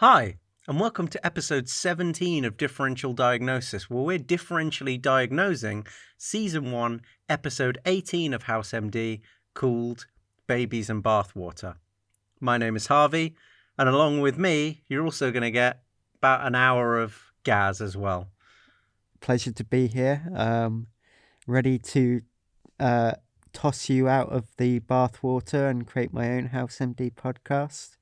Hi, and welcome to episode 17 of Differential Diagnosis, where we're differentially diagnosing season 1, episode 18 of House MD, called Babies and Bathwater. My name is Harvey, and along with me, you're also going to get about an hour of Gaz as well. Pleasure to be here. Ready to toss you out of the bathwater and create my own House MD podcast.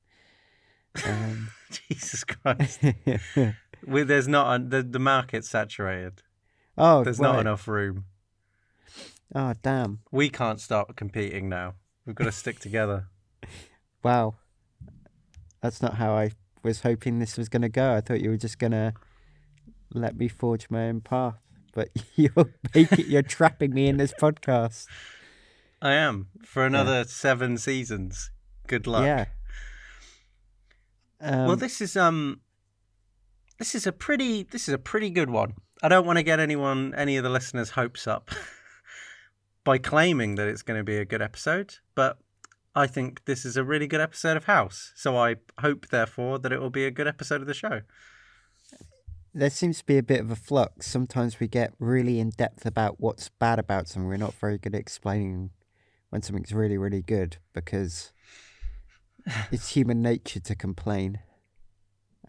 Jesus Christ. There's not the market's saturated. There's not enough room. Oh, damn. We can't start competing now. We've got to stick together. Wow. That's not how I was hoping this was going to go. I thought you were just going to let me forge my own path. But you're trapping me in this podcast. I am. For another 7 seasons. Good luck. Yeah. Well, this is a pretty good one. I don't want to get any of the listeners' hopes up by claiming that it's going to be a good episode, but I think this is a really good episode of House. So I hope, therefore, that it will be a good episode of the show. There seems to be a bit of a flux. Sometimes we get really in depth about what's bad about something. We're not very good at explaining when something's really, really good, because it's human nature to complain.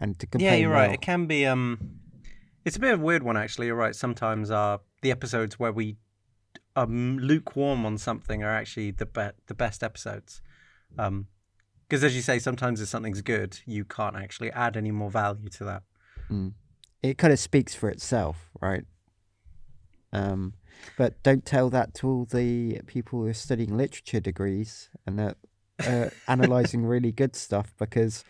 And to complain. Yeah, you're right. It can be it's a bit of a weird one, actually. You're right. Sometimes the episodes where we are lukewarm on something are actually the best episodes. Because as you say, sometimes if something's good, you can't actually add any more value to that. It kind of speaks for itself, right? But don't tell that to all the people who are studying literature degrees and they're analysing really good stuff, because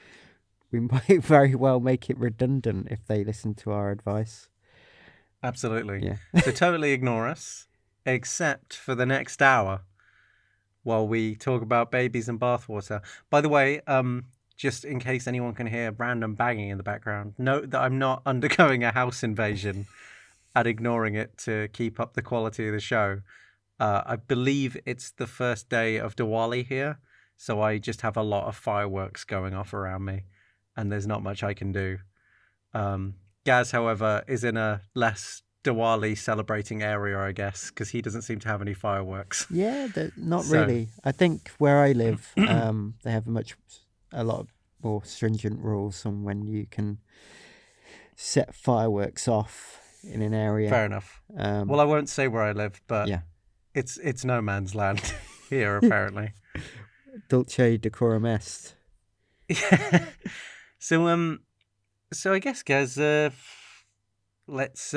we might very well make it redundant if they listen to our advice. Absolutely. Yeah. So totally ignore us, except for the next hour while we talk about Babies and Bathwater. By the way, just in case anyone can hear random banging in the background, note that I'm not undergoing a house invasion and ignoring it to keep up the quality of the show. I believe it's the first day of Diwali here, so I just have a lot of fireworks going off around me, and there's not much I can do. Gaz, however, is in a less Diwali celebrating area, I guess, because he doesn't seem to have any fireworks. Yeah, not really. I think where I live, they have a lot more stringent rules on when you can set fireworks off in an area. Fair enough. Well, I won't say where I live, but yeah, it's no man's land here, apparently. Dulce decorum est. Yeah. So I guess, guys, let's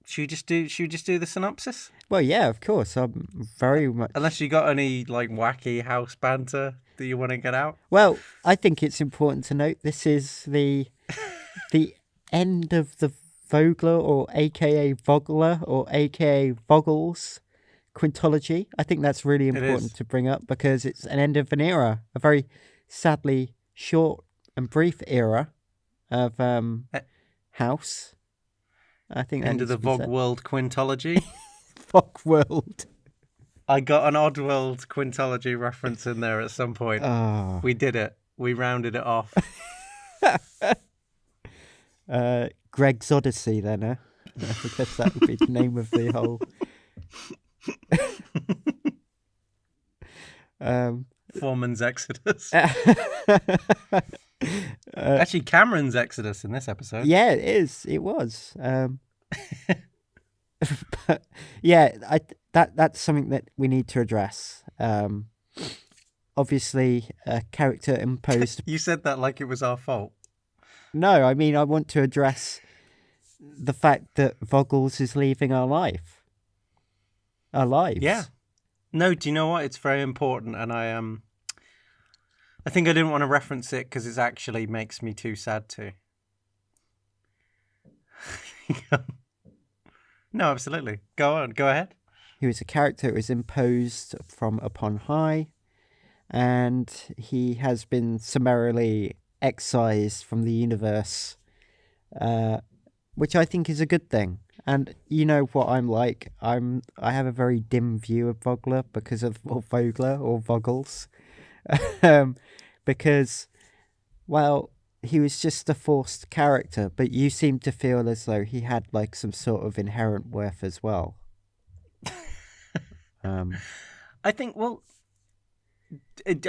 should we just do the synopsis? Well, yeah, of course. I'm very much. Unless you got any like wacky house banter that you want to get out. Well, I think it's important to note this is the end of the Vogler, or AKA Vogler, or AKA Vogels quintology. I think that's really important to bring up, because it's an end of an era, a very sadly short and brief era of House. I think end of the Vog World quintology. Vog World. I got an Oddworld quintology reference in there at some point. Oh. We did it. We rounded it off. Greg's Odyssey, then, I guess that would be the name of the whole. Foreman's Exodus. Actually, Cameron's Exodus in this episode. Yeah, it is. It was. But yeah, that's something that we need to address. Obviously, a character imposed. You said that like it was our fault. No, I mean, I want to address the fact that Vogels is leaving our lives. Yeah. No, do you know what? It's very important, and I think I didn't want to reference it because it actually makes me too sad to. No, absolutely. Go on. Go ahead. He was a character who was imposed from upon high, and he has been summarily excised from the universe, which I think is a good thing. And you know what I'm like. I have a very dim view of Vogler because of Vogler or Vogels, because Well, he was just a forced character, but you seem to feel as though he had like some sort of inherent worth as well. I think, well,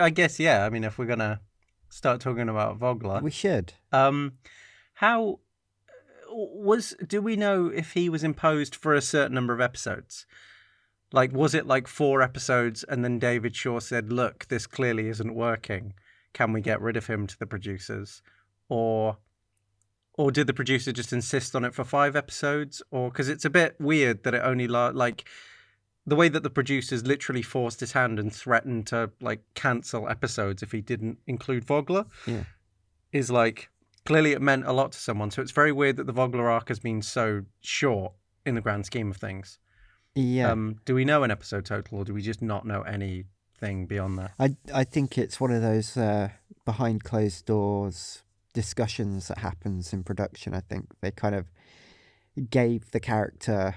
I guess, yeah. I mean, if we're going to start talking about Vogler, We should. how do we know if he was imposed for a certain number of episodes? Like, was it like 4 episodes and then David Shaw said, look, this clearly isn't working. Can we get rid of him to the producers? Or did the producer just insist on it for 5 episodes? Or because it's a bit weird that it only like the way that the producers literally forced his hand and threatened to like cancel episodes if he didn't include Vogler is like clearly it meant a lot to someone. So it's very weird that the Vogler arc has been so short in the grand scheme of things. Yeah. Do we know an episode total, or do we just not know anything beyond that? I think it's one of those behind closed doors discussions that happens in production. I think they kind of gave the character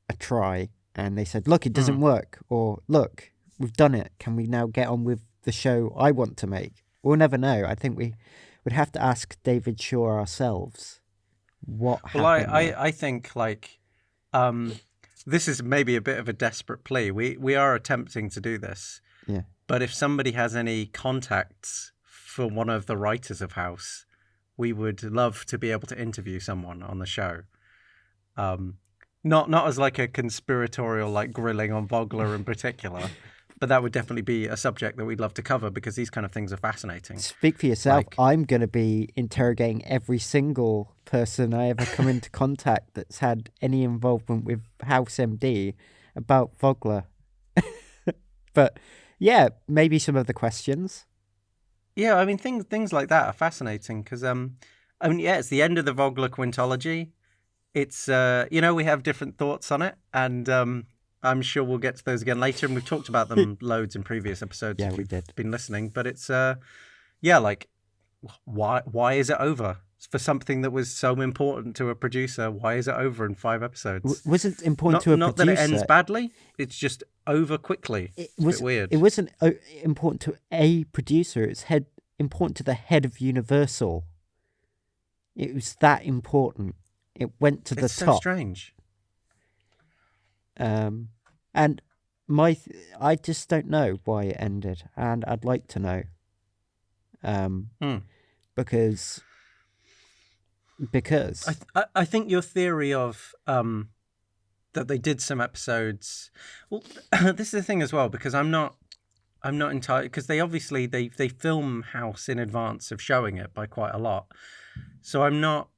a try and they said, look, it doesn't work, or look, we've done it. Can we now get on with the show I want to make? We'll never know. I think we would have to ask David Shaw ourselves what happened. Well, I think like this is maybe a bit of a desperate plea. We are attempting to do this. Yeah. But if somebody has any contacts for one of the writers of House, we would love to be able to interview someone on the show. Not as like a conspiratorial like grilling on Vogler in particular, but that would definitely be a subject that we'd love to cover because these kind of things are fascinating. Speak for yourself. I'm going to be interrogating every single person I ever come into contact that's had any involvement with House MD about Vogler. But yeah, maybe some of the questions. Yeah, I mean things like that are fascinating because it's the end of the Vogler quintology. It's we have different thoughts on it, and I'm sure we'll get to those again later, and we've talked about them loads in previous episodes. Yeah, if we you've did. Been listening, but it's like why is it over for something that was so important to a producer? Why is it over in 5 episodes? Was it important to a not producer? Not that it ends badly. It's just over quickly. It's a bit weird. It wasn't important to a producer. It's important to the head of Universal. It was that important. It went to the It's top. so strange. And I just don't know why it ended, and I'd like to know. Because I think your theory of that they did some episodes. Well, this is the thing as well, because I'm not entirely, because they obviously they film House in advance of showing it by quite a lot, so I'm not.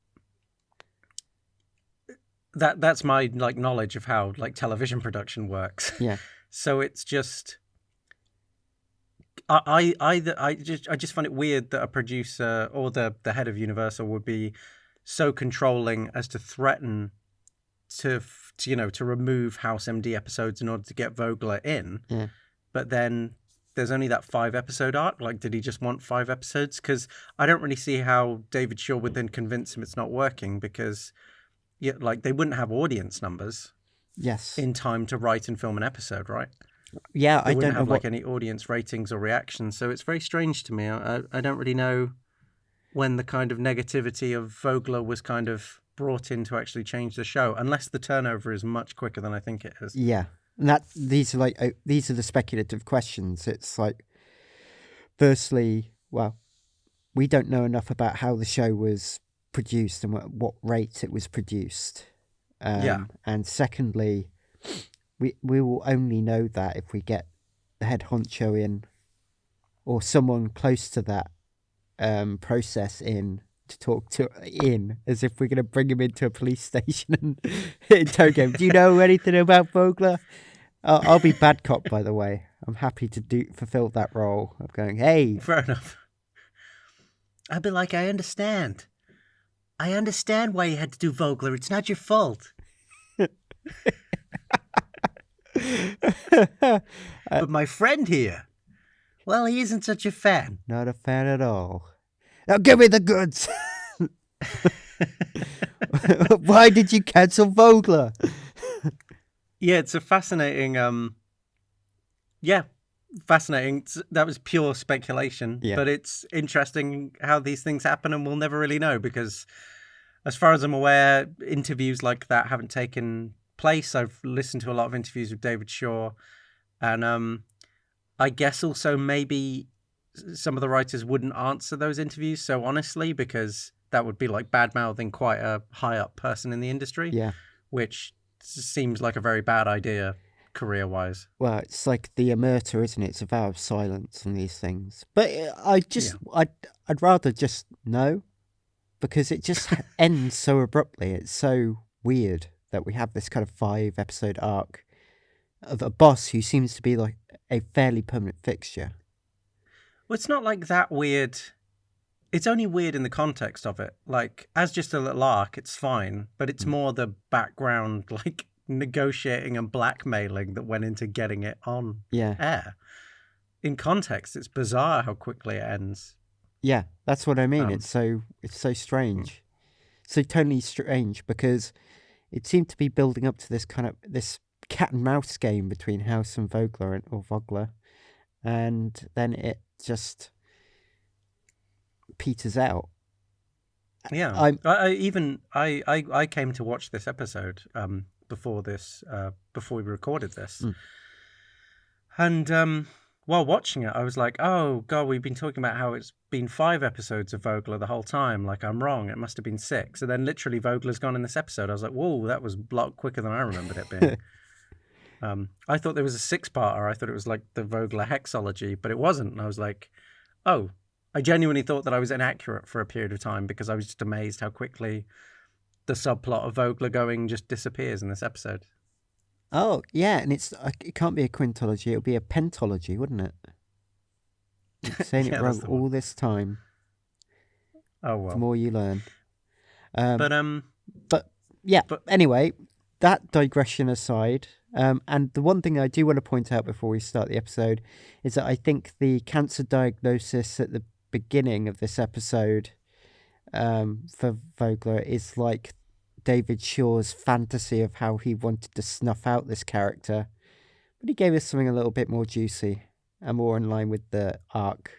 That's my like knowledge of how like television production works. Yeah. So it's just I just find it weird that a producer or the head of Universal would be so controlling as to threaten to remove House MD episodes in order to get Vogler in. Yeah. But then there's only that 5 episode arc. Like, did he just want 5 episodes? Because I don't really see how David Shaw would then convince him it's not working, because like they wouldn't have audience numbers. Yes. In time to write and film an episode, right? Yeah, I don't have like any audience ratings or reactions, so it's very strange to me. I don't really know when the kind of negativity of Vogler was kind of brought in to actually change the show, unless the turnover is much quicker than I think it is. Yeah, and these are the speculative questions. It's like, firstly, well, we don't know enough about how the show was produced and what rate it was produced. And secondly, we will only know that if we get the head honcho in, or someone close to that process in, to talk to as if we're going to bring him into a police station and interrogate him. Do you know anything about Vogler? I'll be bad cop, by the way. I'm happy to fulfill that role of going, hey. Fair enough. I'd be like, I understand why you had to do Vogler. It's not your fault. But my friend here, well, he isn't such a fan. Not a fan at all. Now give me the goods. Why did you cancel Vogler? Yeah, it's a fascinating. fascinating. That was pure speculation, Yeah. but it's interesting how these things happen, and we'll never really know because, as far as I'm aware, interviews like that haven't taken place. I've listened to a lot of interviews with David Shaw, and I guess also maybe some of the writers wouldn't answer those interviews so honestly because that would be like bad-mouthing quite a high-up person in the industry, Yeah. which seems like a very bad idea career-wise. Well, it's like the omerta, isn't it? It's a vow of silence on these things. But I'd rather just know, because it just ends so abruptly. It's so weird that we have this kind of 5-episode arc of a boss who seems to be like a fairly permanent fixture. Well, it's not like that weird. It's only weird in the context of it. Like, as just a little arc, it's fine. But it's more the background, like, negotiating and blackmailing that went into getting it on air. In context, it's bizarre how quickly it ends. Yeah, that's what I mean. It's so strange. So totally strange, because it seemed to be building up to this kind of this cat and mouse game between House and Vogler, or Vogler, and then it just peters out. Yeah, I came to watch this episode before we recorded this, and while watching it, I was like, oh god, we've been talking about how it's been 5 episodes of Vogler the whole time. Like, I'm wrong. It must have been 6. And then literally Vogler's gone in this episode. I was like, whoa, that was a lot quicker than I remembered it being. I thought there was a 6-parter. I thought it was like the Vogler hexology, but it wasn't. And I was like, oh, I genuinely thought that I was inaccurate for a period of time because I was just amazed how quickly the subplot of Vogler going just disappears in this episode. Oh, yeah, and it can't be a quintology. It would be a pentology, wouldn't it? Saying it wrong all this time. Oh, well. The more you learn. But anyway, that digression aside, and the one thing I do want to point out before we start the episode is that I think the cancer diagnosis at the beginning of this episode for Vogler is like David Shaw's fantasy of how he wanted to snuff out this character, but he gave us something a little bit more juicy and more in line with the arc.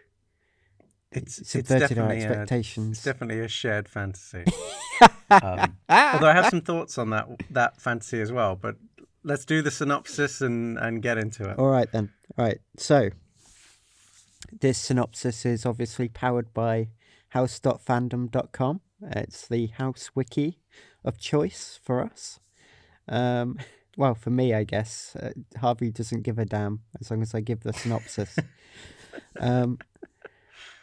It's subverted our expectations. It's definitely a shared fantasy. Although I have some thoughts on that fantasy as well, but let's do the synopsis and get into it. All right then. All right. So this synopsis is obviously powered by house.fandom.com. It's the house wiki of choice for us. Well, for me, I guess. Harvey doesn't give a damn as long as I give the synopsis.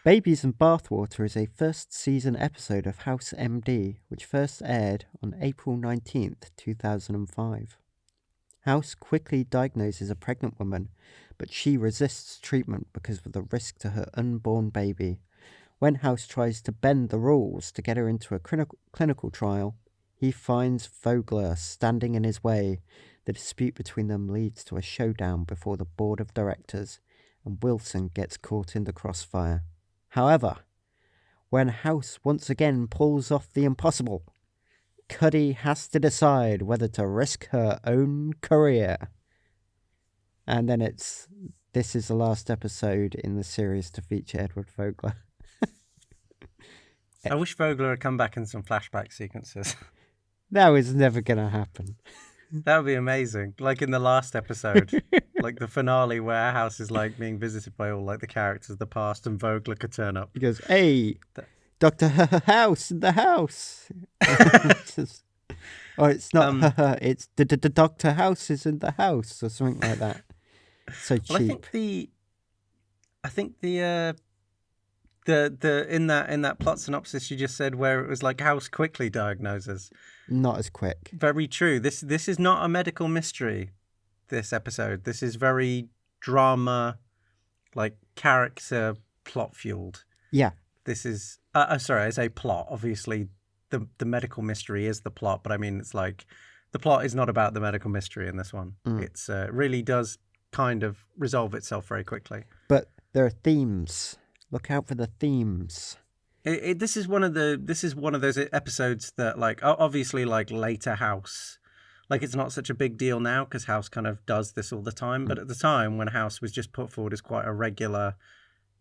Babies and Bathwater is a first season episode of House MD, which first aired on April 19th, 2005. House quickly diagnoses a pregnant woman, but she resists treatment because of the risk to her unborn baby. When House tries to bend the rules to get her into a clinical trial, he finds Vogler standing in his way. The dispute between them leads to a showdown before the board of directors, and Wilson gets caught in the crossfire. However, when House once again pulls off the impossible, Cuddy has to decide whether to risk her own career. And then this is the last episode in the series to feature Edward Vogler. I wish Vogler had come back in some flashback sequences. That was never going to happen. That would be amazing. Like in the last episode, like the finale where House is like being visited by all like the characters of the past, and Vogler could turn up. He goes, "Hey, Dr. House in the house." Or it's not it's the Dr. House is in the house, or something like that. So cheap. Well, I think the in that plot synopsis you just said where it was like House quickly diagnoses. Not as quick. Very true. This is not a medical mystery, this episode. This is very drama, like character plot fueled. Yeah. This is sorry, I say plot. Obviously the medical mystery is the plot, but I mean it's like the plot is not about the medical mystery in this one. It's really does kind of resolve itself very quickly. But there are themes. Look out for the themes. This is one of those episodes that, like, obviously, like later House, like it's not such a big deal now because House kind of does this all the time. But at the time when House was just put forward as quite a regular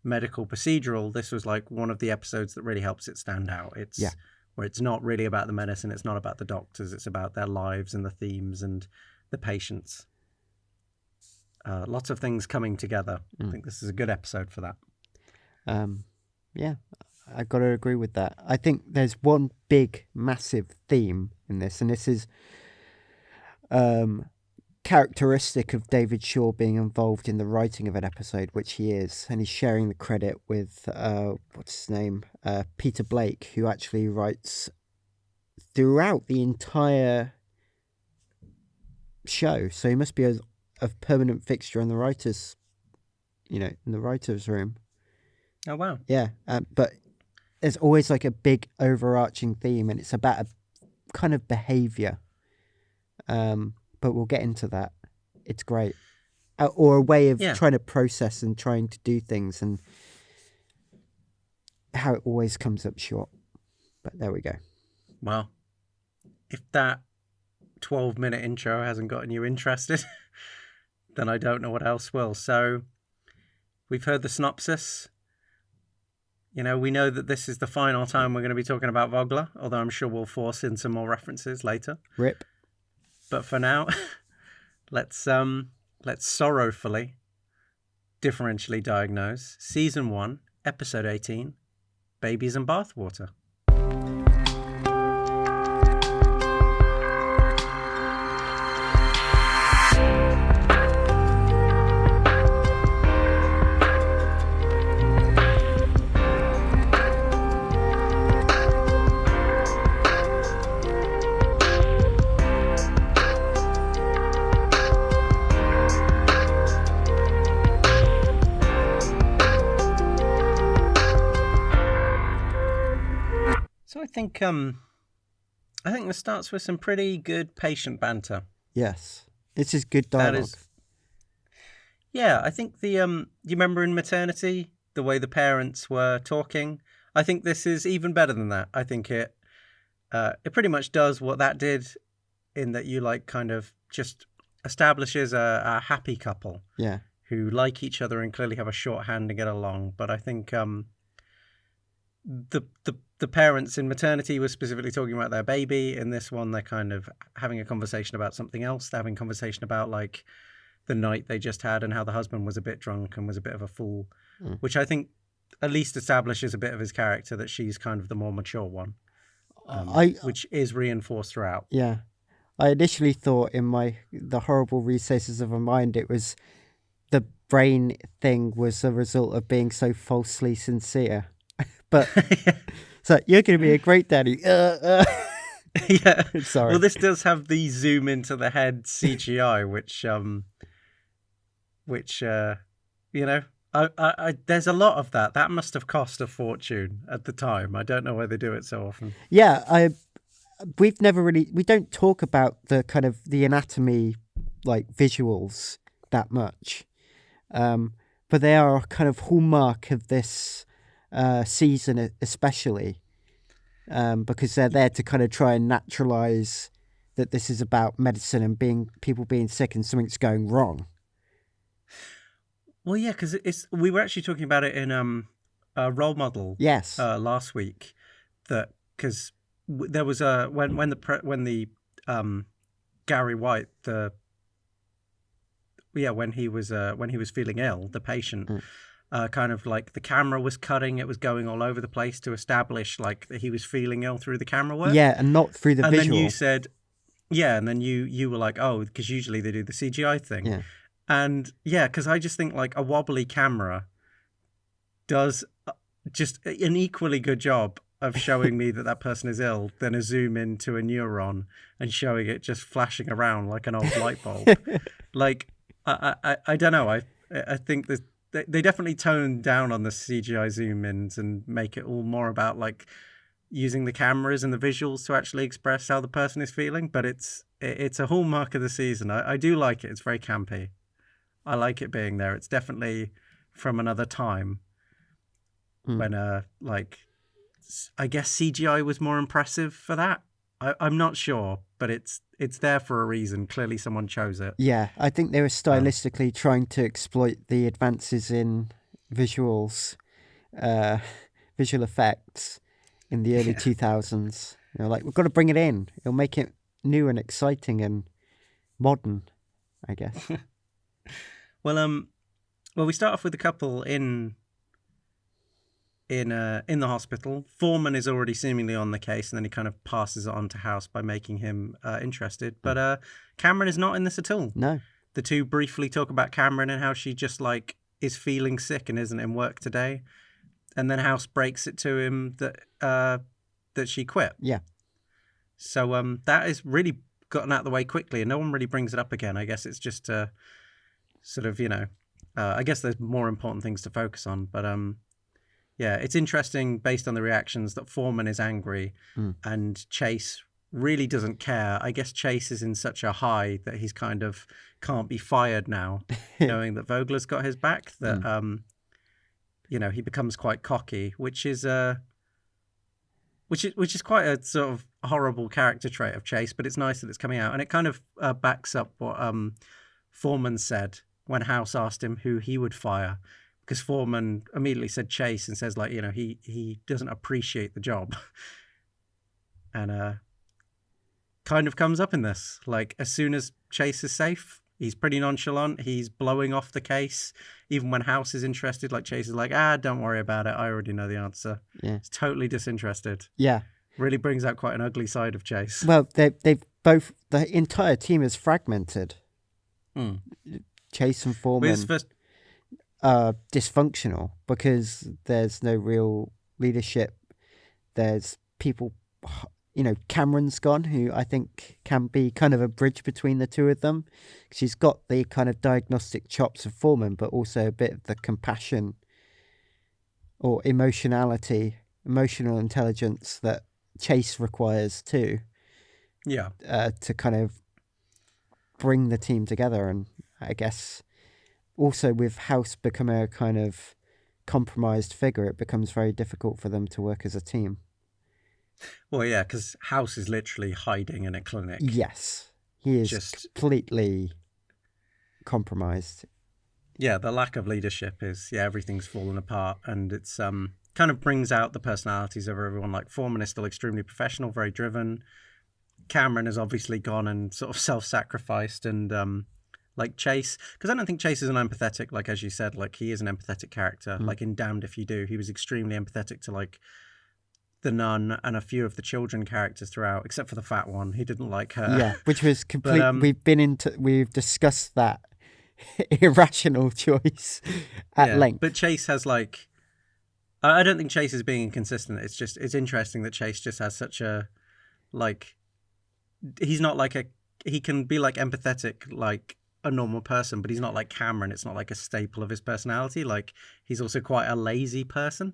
medical procedural, this was like one of the episodes that really helps it stand out. It's where it's not really about the medicine, it's not about the doctors, it's about their lives and the themes and the patients. Lots of things coming together. I think this is a good episode for that. Yeah, I got to agree with that. I think there's one big, massive theme in this, and this is characteristic of David Shaw being involved in the writing of an episode, which he is, and he's sharing the credit with what's his name, Peter Blake, who actually writes throughout the entire show. So he must be a permanent fixture in the writers, in the writers' room. Oh wow! Yeah, but there's always like a big overarching theme, and it's about a kind of behaviour. But we'll get into that. It's great. Or a way of trying to process and trying to do things, and how it always comes up short. But there we go. Well, if that 12-minute intro hasn't gotten you interested, then I don't know what else will. So we've heard the synopsis. We know that this is the final time we're going to be talking about Vogler, although I'm sure we'll force in some more references later. Rip. But for now, let's sorrowfully differentially diagnose Season 1, Episode 18, Babies and Bathwater. I think this starts with some pretty good patient banter. Yes, this is good dialogue. I think the you remember in maternity the way the parents were talking. I think this is even better than that. I think it pretty much does what that did, in that you kind of just establishes a happy couple. Yeah, who like each other and clearly have a shorthand to get along. But I think the parents in maternity were specifically talking about their baby. In this one, they're kind of having a conversation about something else. They're having a conversation about the night they just had and how the husband was a bit drunk and was a bit of a fool, which I think at least establishes a bit of his character, that she's kind of the more mature one, which is reinforced throughout. Yeah. I initially thought in the horrible recesses of my mind, it was the brain thing was a result of being so falsely sincere. But so you're going to be a great daddy. Yeah. Sorry. Well, this does have the zoom into the head CGI, which there's a lot of that. That must have cost a fortune at the time. I don't know why they do it so often. Yeah, we don't talk about the kind of the anatomy visuals that much, but they are a kind of hallmark of this season, especially because they're there to kind of try and naturalize that this is about medicine and people being sick and something's going wrong. Well, yeah, because we were actually talking about it in a role model. Yes. Last week, that because there was when the Gary White when he was feeling ill, the patient. Kind of the camera was cutting, it was going all over the place to establish that he was feeling ill through the camera work. Yeah, and not through the visual. And then you said, and then you were like, oh, because usually they do the CGI thing. Yeah. And because I just think a wobbly camera does just an equally good job of showing me that person is ill than a zoom into a neuron and showing it just flashing around like an old light bulb. I don't know. I think that they definitely tone down on the CGI zoom ins and make it all more about using the cameras and the visuals to actually express how the person is feeling. But it's a hallmark of the season. I do like it. It's very campy. I like it being there. It's definitely from another time when I guess CGI was more impressive for that. I'm not sure, but it's it's there for a reason. Clearly someone chose it. Yeah, I think they were stylistically trying to exploit the advances in visuals, visual effects in the early 2000s. You know, like, we've got to bring it in. It'll make it new and exciting and modern, I guess. Well, we start off with a couple in the hospital. Foreman is already seemingly on the case, and then he kind of passes it on to House by making him interested. But Cameron is not in this at all. No. The two briefly talk about Cameron and how she just like is feeling sick and isn't in work today, and then House breaks it to him that she quit. Yeah. So that is really gotten out of the way quickly, and no one really brings it up again. I guess it's just sort of, I guess there's more important things to focus on, but yeah, it's interesting based on the reactions that Foreman is angry and Chase really doesn't care. I guess Chase is in such a high that he's kind of can't be fired now, knowing that Vogler's got his back, that, he becomes quite cocky, which is quite a sort of horrible character trait of Chase, but it's nice that it's coming out. And it kind of backs up what Foreman said when House asked him who he would fire. Because Foreman immediately said Chase and says, like, he doesn't appreciate the job. And kind of comes up in this. Like, as soon as Chase is safe, he's pretty nonchalant. He's blowing off the case. Even when House is interested, like, Chase is like, don't worry about it. I already know the answer. Yeah. He's totally disinterested. Yeah. Really brings out quite an ugly side of Chase. Well, they've both, the entire team is fragmented. Chase and Foreman are dysfunctional because there's no real leadership. There's people, Cameron's gone, who I think can be kind of a bridge between the two of them. She's got the kind of diagnostic chops of Foreman, but also a bit of the compassion or emotional intelligence that Chase requires too. Yeah. To kind of bring the team together. And I guess also with House becoming a kind of compromised figure, it becomes very difficult for them to work as a team. Well, yeah, because House is literally hiding in a clinic. Yes, he is completely compromised. Yeah, the lack of leadership is, everything's fallen apart, and it's kind of brings out the personalities of everyone. Like, Foreman is still extremely professional, very driven. Cameron has obviously gone and sort of self-sacrificed, and like Chase, because I don't think Chase is an empathetic, like, as you said, like, he is an empathetic character. Like in Damned If You Do, he was extremely empathetic to, like, the nun and a few of the children characters throughout, except for the fat one. He didn't like her. Yeah, which was complete. We've discussed that irrational choice at length. But Chase has, like, I don't think Chase is being inconsistent. It's interesting that Chase just has such a, like, he's not like he can be like empathetic like a normal person, but he's not like Cameron. It's not like a staple of his personality. Like, he's also quite a lazy person.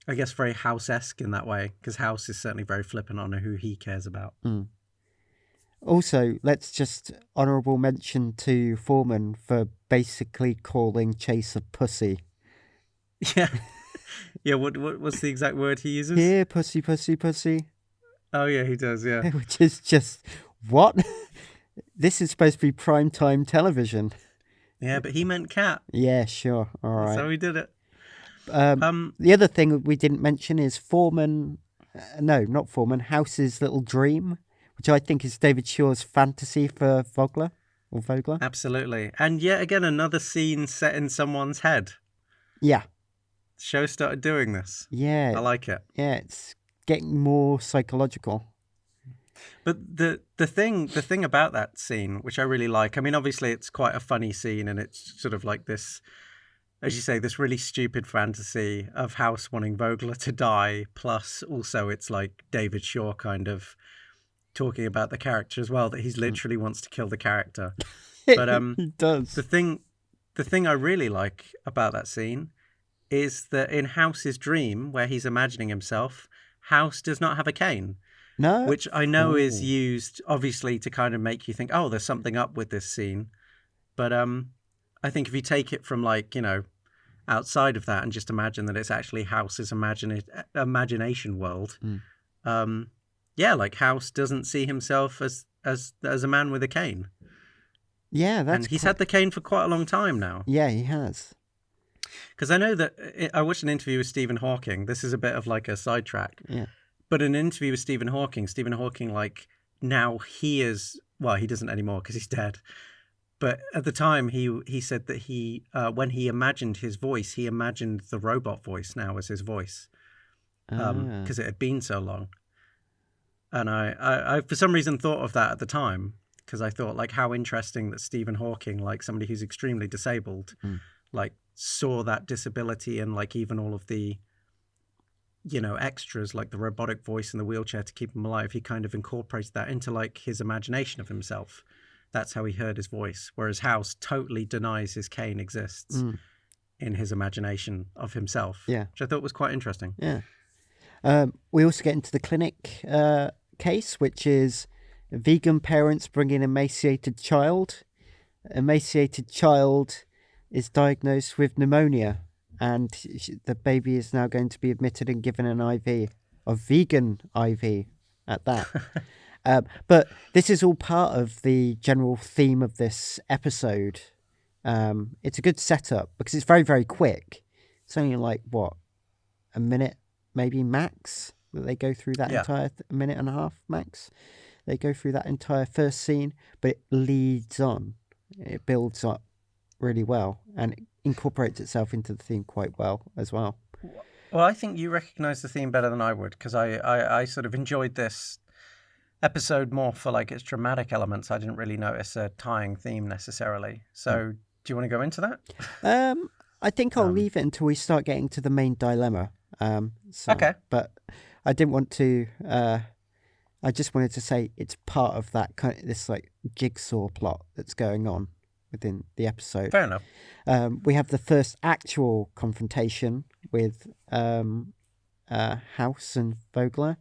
I guess very House-esque in that way, because House is certainly very flippant on who he cares about. Also, let's just honourable mention to Foreman for basically calling Chase a pussy. Yeah. Yeah, what's the exact word he uses? Here, pussy, pussy, pussy. Oh, yeah, he does, yeah. Which is just, what? This is supposed to be primetime television. Yeah, but he meant cat. Yeah, sure. All right. So he did it. The other thing we didn't mention is Foreman, not Foreman, House's little dream, which I think is David Shaw's fantasy for Vogler. Absolutely. And yet again, another scene set in someone's head. Yeah. The show started doing this. Yeah. I like it. Yeah, it's getting more psychological. But the thing about that scene, which I really like, I mean, obviously it's quite a funny scene, and it's sort of like this, as you say, this really stupid fantasy of House wanting Vogler to die, plus also it's like David Shaw kind of talking about the character as well, that he's literally wants to kill the character. But he does. The thing I really like about that scene is that in House's dream, where he's imagining himself, House does not have a cane. No. Which I know is used, obviously, to kind of make you think, oh, there's something up with this scene. But I think if you take it from, like, outside of that and just imagine that it's actually House's imagination world, yeah, like House doesn't see himself as a man with a cane. Yeah, and he's had the cane for quite a long time now. Yeah, he has. Because I know that I watched an interview with Stephen Hawking. This is a bit of like a sidetrack. Yeah. But in an interview with Stephen Hawking, like now he is, well, he doesn't anymore because he's dead. But at the time, he said that he when he imagined his voice, he imagined the robot voice now as his voice because it had been so long. And I for some reason thought of that at the time because I thought like how interesting that Stephen Hawking, like somebody who's extremely disabled, like saw that disability and like even all of the, you know, extras like the robotic voice and the wheelchair to keep him alive. He kind of incorporated that into like his imagination of himself. That's how he heard his voice. Whereas House totally denies his cane exists in his imagination of himself. Yeah. Which I thought was quite interesting. Yeah. We also get into the clinic case, which is vegan parents bring in emaciated child. Emaciated child is diagnosed with pneumonia, and the baby is now going to be admitted and given an IV, a vegan IV at that. But this is all part of the general theme of this episode. It's a good setup because it's very, very quick. It's only like, what, a minute, maybe max, that they go through that entire a minute and a half max. They go through that entire first scene, but it leads on. It builds up really well and it incorporates itself into the theme quite well as well. Well, I think you recognise the theme better than I would because I sort of enjoyed this episode more for like its dramatic elements. I didn't really notice a tying theme necessarily. So do you want to go into that? I think I'll leave it until we start getting to the main dilemma. Okay. But I didn't want to... I just wanted to say it's part of that kind of this like jigsaw plot that's going on within the episode. Fair enough. We have the first actual confrontation with House and Vogler.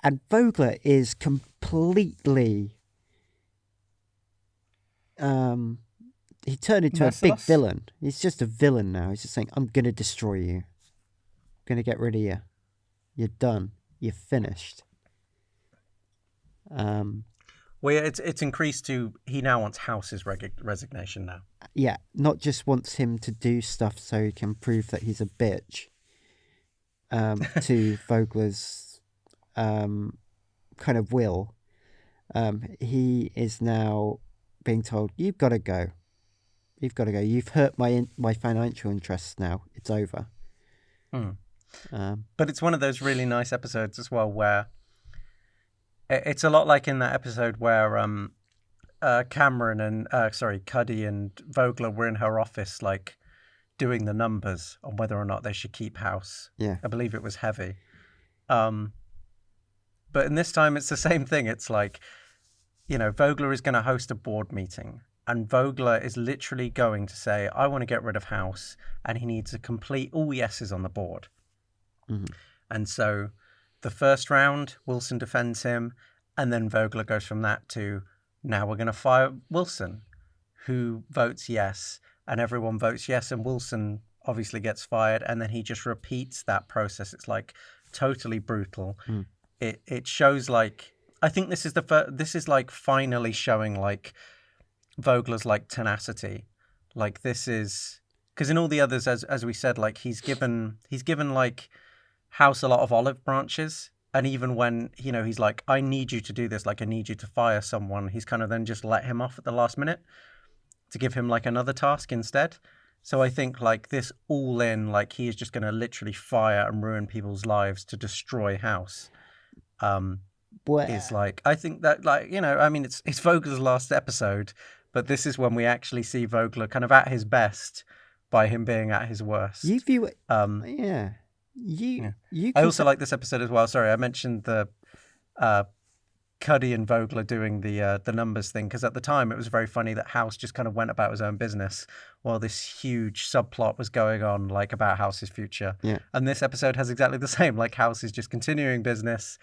And Vogler is completely... he turned into a big villain. He's just a villain now. He's just saying, I'm going to destroy you. I'm going to get rid of you. You're done. You're finished. Well, yeah, it's increased to he now wants House's resignation now. Yeah, not just wants him to do stuff so he can prove that he's a bitch to Vogler's kind of will. He is now being told, you've got to go. You've got to go. You've hurt my financial interests now. It's over. But it's one of those really nice episodes as well where it's a lot like in that episode where Cameron and Cuddy and Vogler were in her office like doing the numbers on whether or not they should keep House. Yeah. I believe it was heavy. But in this time it's the same thing. It's like, you know, Vogler is going to host a board meeting and Vogler is literally going to say, I want to get rid of House, and he needs to complete all yeses on the board. And so the first round, Wilson defends him, and then Vogler goes from that to, now we're going to fire Wilson, who votes yes, and everyone votes yes, and Wilson obviously gets fired, and then he just repeats that process. It's like totally brutal. It shows like, I think this is this is like finally showing like Vogler's like tenacity. Like this is, because in all the others, as we said, like he's given like House a lot of olive branches, and even when, you know, he's like, I need you to do this, like I need you to fire someone, he's kind of then just let him off at the last minute to give him like another task instead. So I think like this all in, like he is just going to literally fire and ruin people's lives to destroy House. Is like, I think that, like, you know, I mean it's Vogler's last episode, but this is when we actually see Vogler kind of at his best by him being at his worst. You view it, yeah. You I also like this episode as well. Sorry, I mentioned the Cuddy and Vogler doing the numbers thing because at the time it was very funny that House just kind of went about his own business while this huge subplot was going on, like about House's future. Yeah. And this episode has exactly the same. Like House is just continuing business,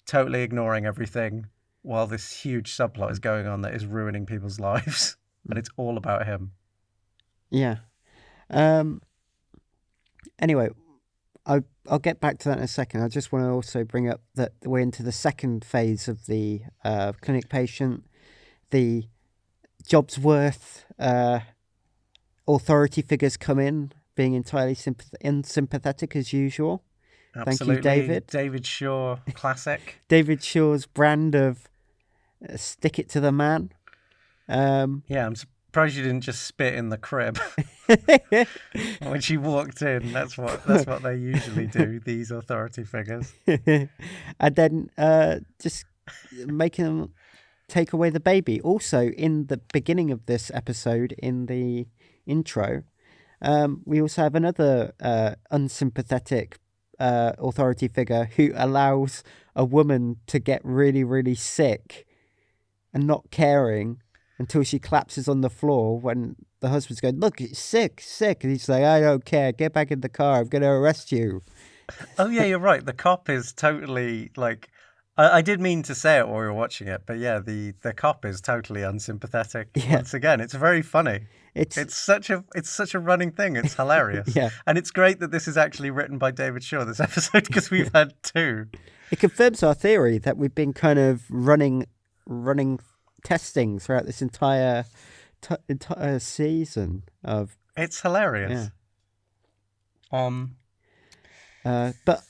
totally ignoring everything, while this huge subplot is going on that is ruining people's lives, and it's all about him. Yeah. Anyway. I'll get back to that in a second. I just want to also bring up that we're into the second phase of the clinic patient. The job's worth authority figures come in, being entirely unsympathetic as usual. Absolutely. Thank you, David. David Shaw, classic. David Shaw's brand of stick it to the man. Yeah, I'm surprised you didn't just spit in the crib when she walked in. That's what they usually do, these authority figures. And then just making them take away the baby. Also, in the beginning of this episode, in the intro, we also have another unsympathetic authority figure who allows a woman to get really, really sick and not caring until she collapses on the floor when the husband's going, look, it's sick. And he's like, I don't care. Get back in the car. I'm going to arrest you. Oh, yeah, you're right. The cop is totally like... I did mean to say it while we were watching it, but yeah, the cop is totally unsympathetic. Yeah. Once again, it's very funny. It's such a running thing. It's hilarious. Yeah. And it's great that this is actually written by David Shaw, this episode, because we've had two. It confirms our theory that we've been kind of running testing throughout this entire season of... It's hilarious. Yeah. But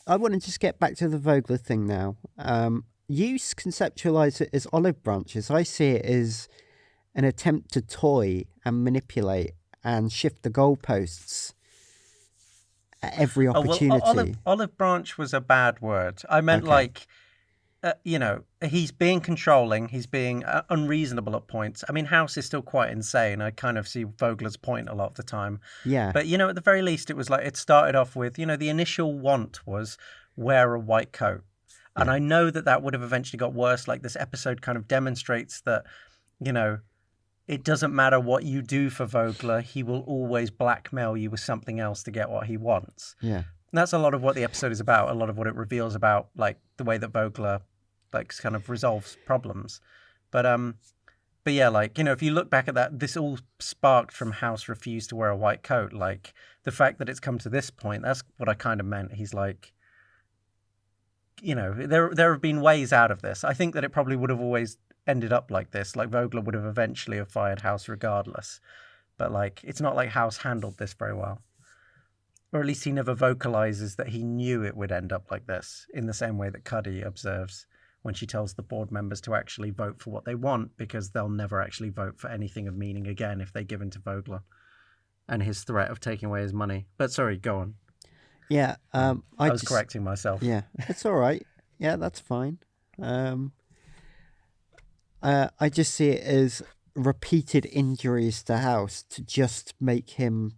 I want to just get back to the Vogler thing now. You conceptualize it as olive branches. I see it as an attempt to toy and manipulate and shift the goalposts at every opportunity. Well, olive branch was a bad word. I meant like, he's being controlling. He's being unreasonable at points. I mean, House is still quite insane. I kind of see Vogler's point a lot of the time. Yeah. But, at the very least, it was like, it started off with, the initial want was wear a white coat. Yeah. And I know that would have eventually got worse. Like, this episode kind of demonstrates that, it doesn't matter what you do for Vogler. He will always blackmail you with something else to get what he wants. Yeah. And that's a lot of what the episode is about. A lot of what it reveals about, like, the way that Vogler, like, kind of resolves problems. But yeah, like, if you look back at that, this all sparked from House refused to wear a white coat. Like, the fact that it's come to this point, that's what I kind of meant. He's like, there have been ways out of this. I think that it probably would have always ended up like this. Like, Vogler would have eventually have fired House regardless. But, like, it's not like House handled this very well. Or at least he never vocalizes that he knew it would end up like this, in the same way that Cuddy observes when she tells the board members to actually vote for what they want, because they'll never actually vote for anything of meaning again if they give in to Vogler and his threat of taking away his money. But sorry, go on. Yeah. I was correcting myself. Yeah, it's all right. Yeah, that's fine. I just see it as repeated injuries to House to just make him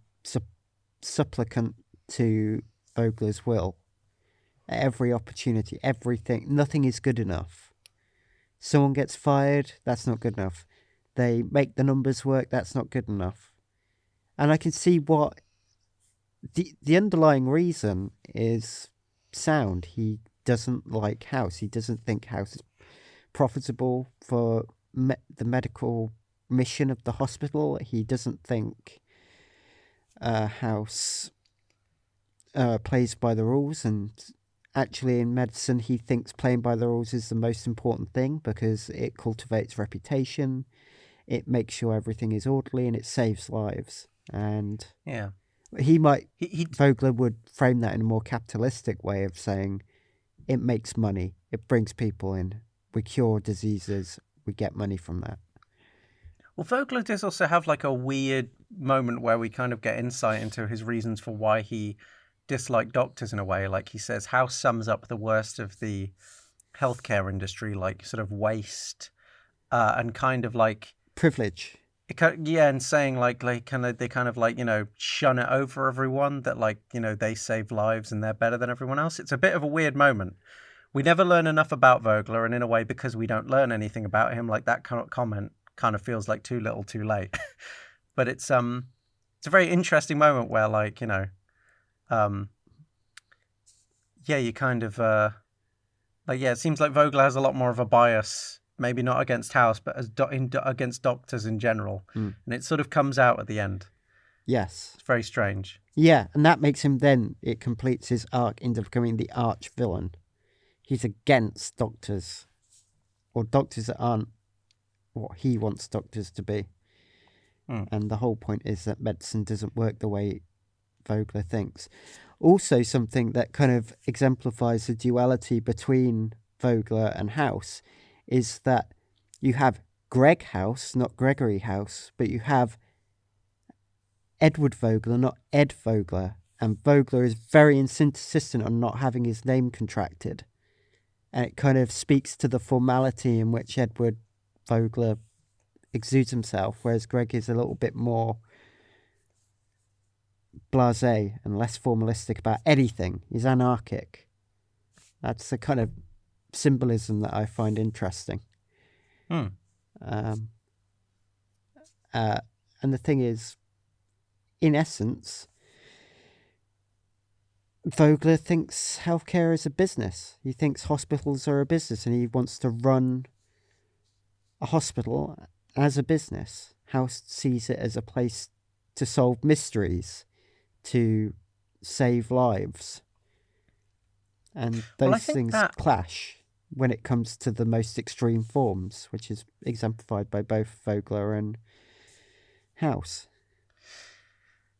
supplicant to Vogler's will. At every opportunity, everything, nothing is good enough. Someone gets fired, that's not good enough. They make the numbers work, that's not good enough. And I can see what the underlying reason is sound. He doesn't like House. He doesn't think House is profitable for the medical mission of the hospital. He doesn't think House plays by the rules, and actually in medicine he thinks playing by the rules is the most important thing because it cultivates reputation, it makes sure everything is orderly, and it saves lives. And yeah, Vogler would frame that in a more capitalistic way of saying it makes money, it brings people in, we cure diseases, we get money from that. Well, Vogler does also have like a weird moment where we kind of get insight into his reasons for why he disliked doctors in a way. Like he says, House sums up the worst of the healthcare industry, like sort of waste and kind of like privilege. And saying like they kind of like, shun it over everyone, that like, they save lives and they're better than everyone else. It's a bit of a weird moment. We never learn enough about Vogler, and in a way, because we don't learn anything about him, like that kind of comment kind of feels like too little too late. But it's a very interesting moment where like, you kind of it seems like Vogler has a lot more of a bias, maybe not against House, but against doctors in general. And it sort of comes out at the end. Yes. It's very strange. Yeah, and that makes him then, it completes his arc into becoming the arch villain. He's against doctors, or doctors that aren't what he wants doctors to be. And the whole point is that medicine doesn't work the way Vogler thinks. Also, something that kind of exemplifies the duality between Vogler and House is that you have Greg House, not Gregory House, but you have Edward Vogler, not Ed Vogler. And Vogler is very insistent on not having his name contracted. And it kind of speaks to the formality in which Edward Vogler exudes himself, whereas Greg is a little bit more blasé and less formalistic about anything. He's anarchic. That's the kind of symbolism that I find interesting. And the thing is, in essence, Vogler thinks healthcare is a business. He thinks hospitals are a business, and he wants to run a hospital as a business. House sees it as a place to solve mysteries, to save lives. And those things clash when it comes to the most extreme forms, which is exemplified by both Vogler and House.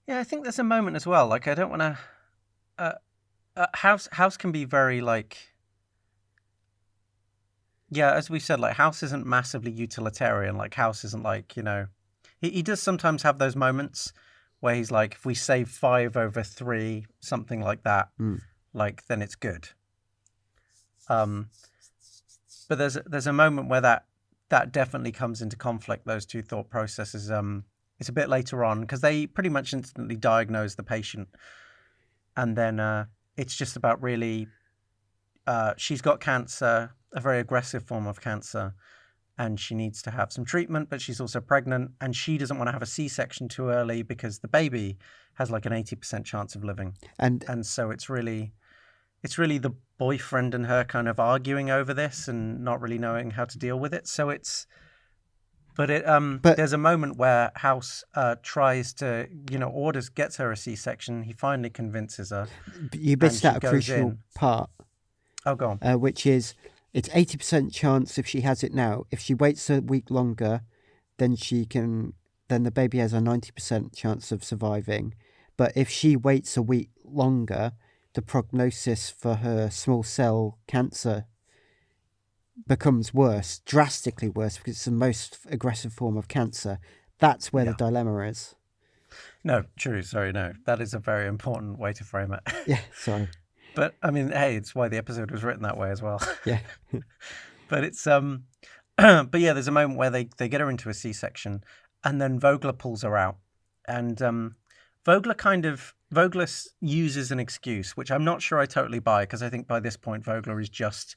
Yeah, I think there's a moment as well. Like, I don't want to... House can be very, like... Yeah, as we said, like, House isn't massively utilitarian. Like, House isn't like, you know... He does sometimes have those moments where he's like, if we save 5/3, something like that, like, then it's good. But there's a moment where that definitely comes into conflict, those two thought processes. It's a bit later on, because they pretty much instantly diagnose the patient. And then it's just about really... she's got cancer, a very aggressive form of cancer, and she needs to have some treatment, but she's also pregnant, and she doesn't want to have a C-section too early because the baby has like an 80% chance of living. And so it's really the boyfriend and her kind of arguing over this and not really knowing how to deal with it. So but there's a moment where House tries to, gets her a C-section. He finally convinces her. You missed out a crucial part. Oh, go on. Which is, it's 80% chance if she has it now. If she waits a week longer, then the baby has a 90% chance of surviving. But if she waits a week longer, the prognosis for her small cell cancer becomes worse, drastically worse, because it's the most aggressive form of cancer. That's where the dilemma is. No, true. Sorry, no. That is a very important way to frame it. Yeah, sorry. But, I mean, hey, it's why the episode was written that way as well. Yeah. But it's, but yeah, there's a moment where they get her into a C-section, and then Vogler pulls her out. And Vogler uses an excuse, which I'm not sure I totally buy, because I think by this point Vogler is just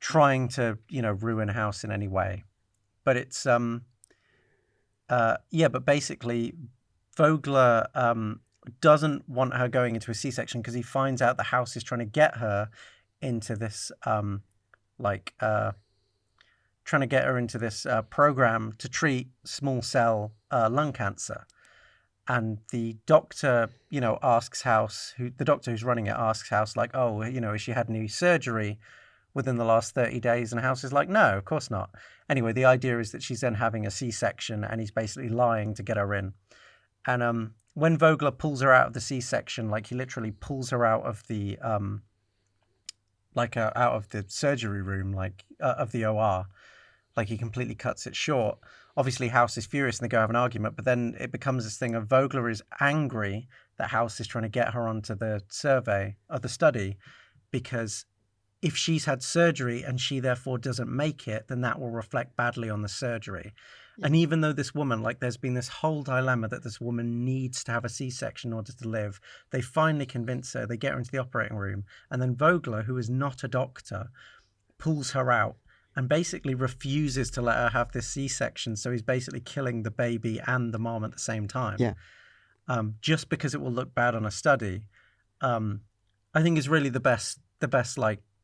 trying to, ruin House in any way. But it's, but basically Vogler doesn't want her going into a C-section because he finds out the House is trying to get her into this, program to treat small cell lung cancer. And the doctor, asks House, the doctor who's running it asks House, like, oh, has she had any surgery within the last 30 days? And House is like, no, of course not. Anyway, the idea is that she's then having a C-section, and he's basically lying to get her in. And when Vogler pulls her out of the C-section, like, he literally pulls her out of the out of the surgery room, of the OR, like, he completely cuts it short. Obviously, House is furious and they go have an argument, but then it becomes this thing of Vogler is angry that House is trying to get her onto the survey of the study, because if she's had surgery and she therefore doesn't make it, then that will reflect badly on the surgery. Yeah. And even though this woman, there's been this whole dilemma that this woman needs to have a C-section in order to live, they finally convince her, they get her into the operating room, and then Vogler, who is not a doctor, pulls her out and basically refuses to let her have this C-section. So he's basically killing the baby and the mom at the same time. Yeah. Just because it will look bad on a study. I think is really the best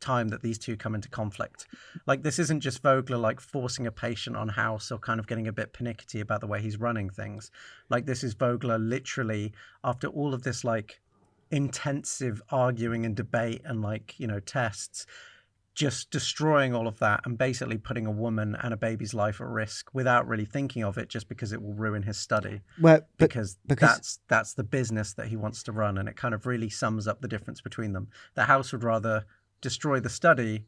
time that these two come into conflict. Like, this isn't just Vogler like forcing a patient on House or kind of getting a bit panicky about the way he's running things. Like, this is Vogler literally, after all of this like intensive arguing and debate and like, you know, tests, just destroying all of that and basically putting a woman and a baby's life at risk without really thinking of it, just because it will ruin his study. Well, because that's the business that he wants to run, and it kind of really sums up the difference between them. The House would rather destroy the study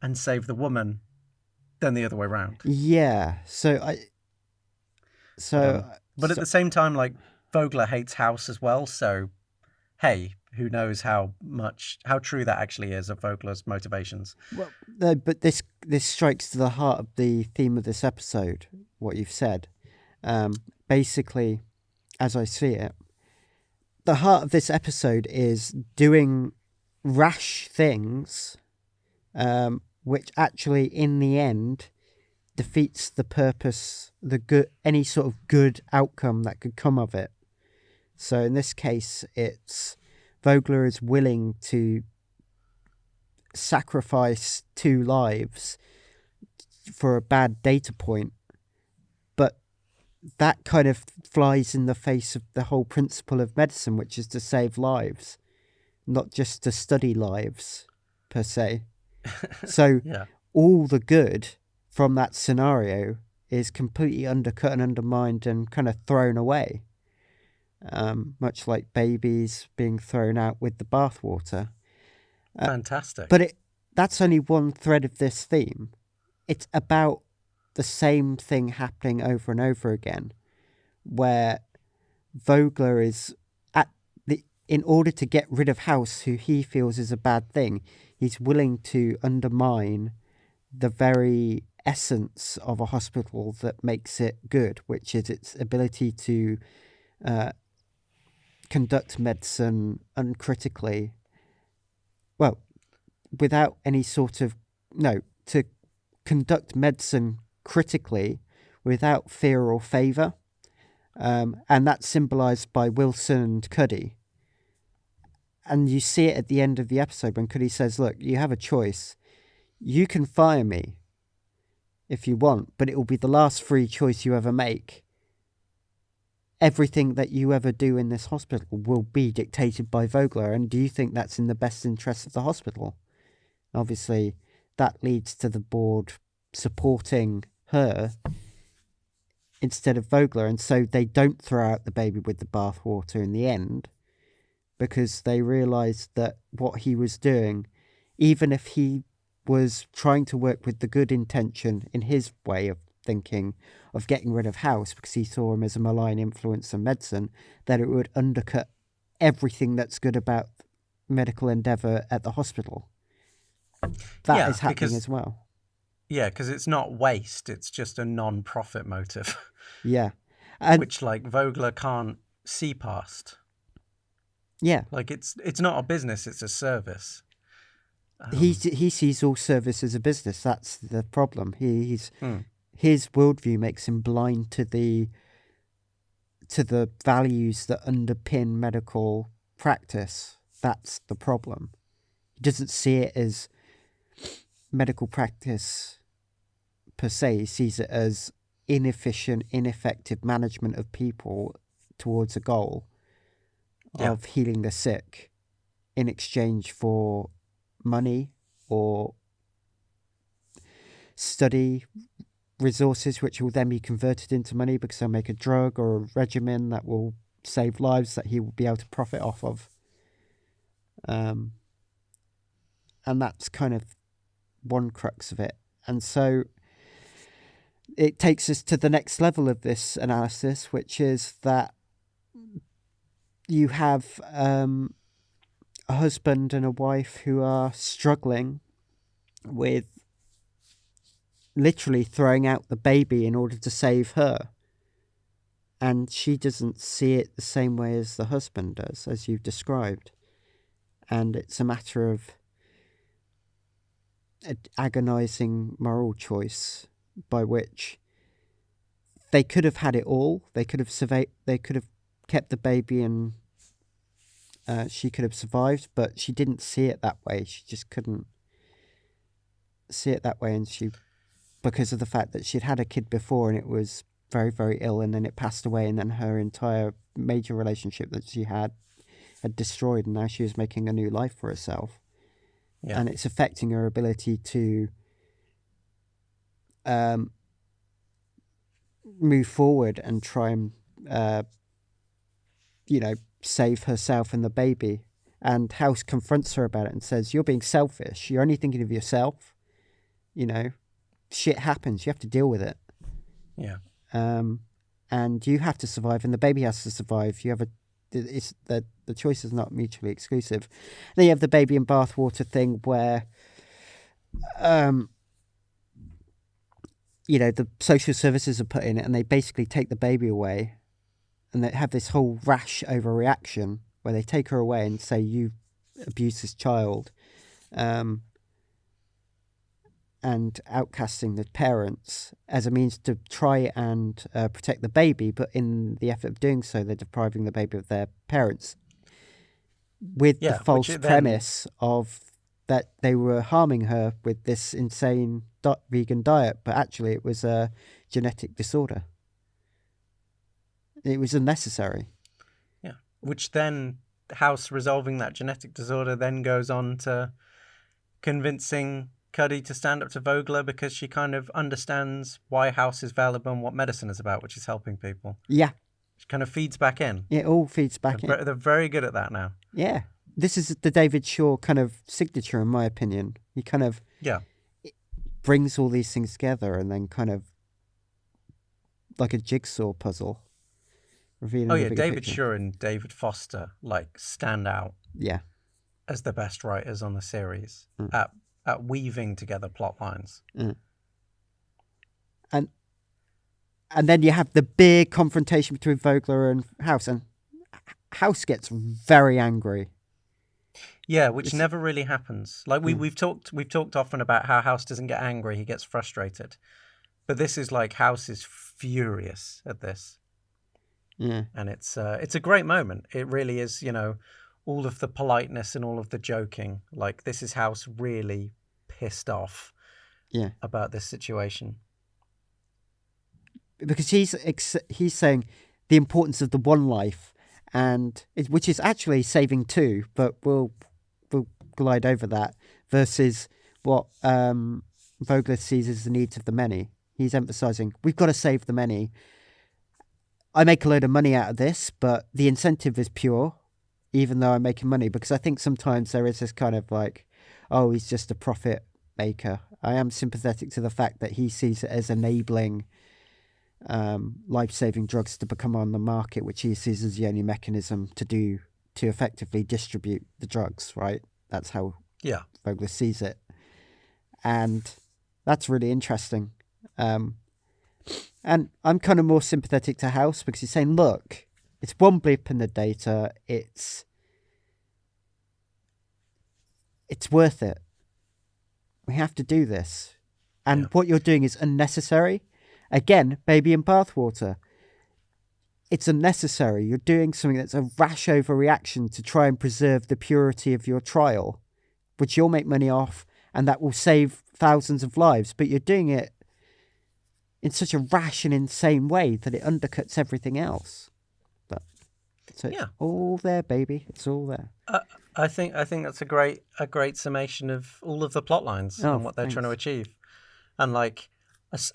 and save the woman than the other way around. Yeah. But at the same time, like, Vogler hates House as well, so hey, who knows how true that actually is of Vogler's motivations. Well, no, but this strikes to the heart of the theme of this episode, what you've said. Basically, as I see it, the heart of this episode is doing rash things, which actually, in the end, defeats the purpose, any sort of good outcome that could come of it. So in this case, it's Vogler is willing to sacrifice 2 lives for a bad data point, but that kind of flies in the face of the whole principle of medicine, which is to save lives, not just to study lives per se. So yeah. All the good from that scenario is completely undercut and undermined and kind of thrown away. Much like babies being thrown out with the bathwater. Fantastic. But that's only one thread of this theme. It's about the same thing happening over and over again, where Vogler is in order to get rid of House, who he feels is a bad thing, he's willing to undermine the very essence of a hospital that makes it good, which is its ability to conduct medicine uncritically. Well, without any sort of... No, to conduct medicine critically without fear or favour. And that's symbolised by Wilson and Cuddy. And you see it at the end of the episode when Cuddy says, look, you have a choice. You can fire me if you want, but it will be the last free choice you ever make. Everything that you ever do in this hospital will be dictated by Vogler, and do you think that's in the best interest of the hospital? Obviously, that leads to the board supporting her instead of Vogler, and so they don't throw out the baby with the bathwater in the end, because they realised that what he was doing, even if he was trying to work with the good intention in his way of thinking of getting rid of House because he saw him as a malign influence on medicine, that it would undercut everything that's good about medical endeavour at the hospital. That is happening as well. Yeah, because it's not waste, it's just a non-profit motive. Yeah. Which, like, Vogler can't see past. Yeah. Like, it's not a business, it's a service. He sees all service as a business. That's the problem. His worldview makes him blind to the values that underpin medical practice. That's the problem. He doesn't see it as medical practice per se. He sees it as inefficient, ineffective management of people towards a goal of healing the sick in exchange for money or study resources, which will then be converted into money because they'll make a drug or a regimen that will save lives that he will be able to profit off of. And that's kind of one crux of it. And so it takes us to the next level of this analysis, which is that you have a husband and a wife who are struggling with literally throwing out the baby in order to save her. And she doesn't see it the same way as the husband does, as you've described. And it's a matter of an agonising moral choice by which they could have had it all. They could have kept the baby and she could have survived, but she didn't see it that way. She just couldn't see it that way, and she, because of the fact that she'd had a kid before and it was very, very ill, and then it passed away, and then her entire major relationship that she had destroyed, and now she was making a new life for herself. Yeah. And it's affecting her ability to move forward and try and save herself and the baby. And House confronts her about it and says, you're being selfish, you're only thinking of yourself, shit happens, you have to deal with it. Yeah. And you have to survive, and the baby has to survive. It's the choice is not mutually exclusive. Then you have the baby and bathwater thing where the social services are put in it, and they basically take the baby away, and they have this whole rash overreaction where they take her away and say, you abused this child, and outcasting the parents as a means to try and protect the baby, but in the effort of doing so, they're depriving the baby of their parents, with the false premise of that they were harming her with this insane vegan diet, but actually it was a genetic disorder. It was unnecessary. Yeah, which then House resolving that genetic disorder then goes on to convincing Cuddy to stand up to Vogler, because she kind of understands why House is valuable and what medicine is about, which is helping people. Yeah. She kind of feeds back in. It all feeds back in. They're very good at that now. Yeah. This is the David Shaw kind of signature, in my opinion. He kind of brings all these things together, and then kind of like a jigsaw puzzle. David Shaw and David Foster stand out. Yeah. As the best writers on the series at weaving together plot lines. Mm. And then you have the big confrontation between Vogler and House, and House gets very angry. Yeah, which never really happens. We've talked often about how House doesn't get angry; he gets frustrated. But this is House is furious at this. Yeah, and it's a great moment. It really is. All of the politeness and all of the joking. This is House really pissed off. Yeah. About this situation. Because he's saying the importance of the one life, which is actually saving two, but we'll glide over that, versus what Vogler sees as the needs of the many. He's emphasising, we've got to save the many. I make a load of money out of this, but the incentive is pure, even though I'm making money, because I think sometimes there is this kind of he's just a profit maker. I am sympathetic to the fact that he sees it as enabling life-saving drugs to become on the market, which he sees as the only mechanism to effectively distribute the drugs, right? That's how Vogler sees it. And that's really interesting. And I'm kind of more sympathetic to House, because he's saying, look, it's one blip in the data. It's worth it. We have to do this. And what you're doing is unnecessary. Again, Baby and Bathwater. It's unnecessary. You're doing something that's a rash overreaction to try and preserve the purity of your trial, which you'll make money off, and that will save thousands of lives. But you're doing it in such a rash and insane way that it undercuts everything else. It's all there, baby. It's all there. I think that's a great summation of all of the plot lines and what they're trying to achieve. And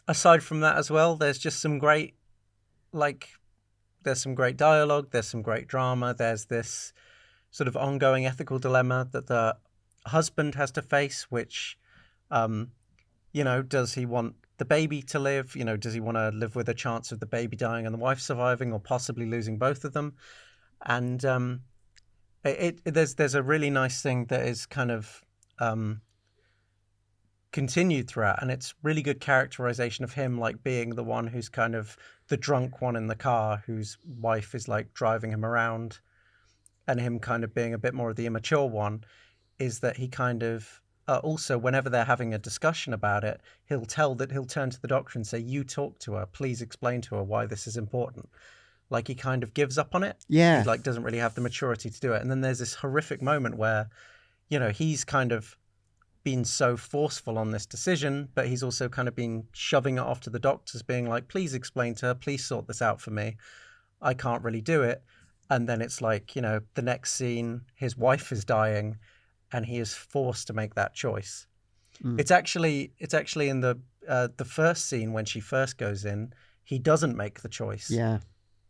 aside from that as well, there's just some great there's some great dialogue, there's some great drama, there's this sort of ongoing ethical dilemma that the husband has to face, which does he want the baby to live? Does he want to live with a chance of the baby dying and the wife surviving, or possibly losing both of them? And there's a really nice thing that is kind of continued throughout, and it's really good characterization of him being the one who's kind of the drunk one in the car, whose wife is driving him around, and him kind of being a bit more of the immature one, is that he kind of also, whenever they're having a discussion about it, he'll turn to the doctor and say, you talk to her, please explain to her why this is important. He kind of gives up on it. Yeah. He doesn't really have the maturity to do it. And then there's this horrific moment where, he's kind of been so forceful on this decision, but he's also kind of been shoving it off to the doctors, being like, please explain to her, please sort this out for me. I can't really do it. And then it's like, you know, the next scene, his wife is dying and he is forced to make that choice. It's actually in the first scene when she first goes in, he doesn't make the choice. Yeah.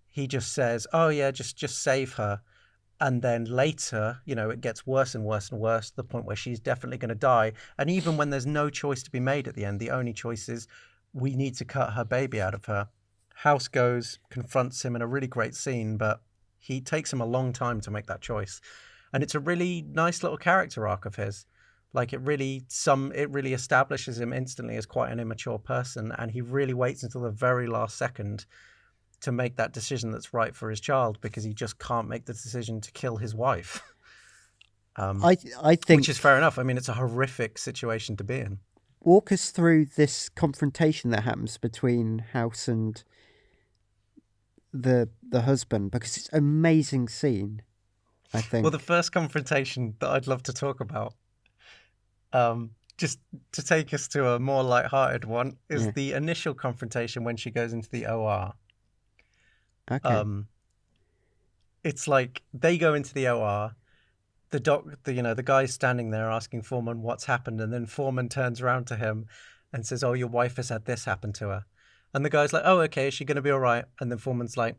He just says, oh yeah, just save her. And then later, you know, it gets worse and worse and worse to the point where she's definitely going to die. And even when there's no choice to be made at the end, the only choice is we need to cut her baby out of her. House goes, confronts him in a really great scene, but he takes him a long time to make that choice. And it's a really nice little character arc of his. Like it really establishes him instantly as quite an immature person. And he really waits until the very last second to make that decision that's right for his child, because he just can't make the decision to kill his wife. I think, which is fair enough. I mean, it's a horrific situation to be in. Walk us through this confrontation that happens between House and the husband, because it's an amazing scene, I think. Well, the first confrontation that I'd love to talk about, just to take us to a more lighthearted one, is the initial confrontation when she goes into the OR. Okay. It's like they go into the OR. The guy's standing there asking Foreman what's happened, and then Foreman turns around to him and says, "Oh, your wife has had this happen to her." And the guy's like, "Oh, okay, is she going to be all right?" And then Foreman's like,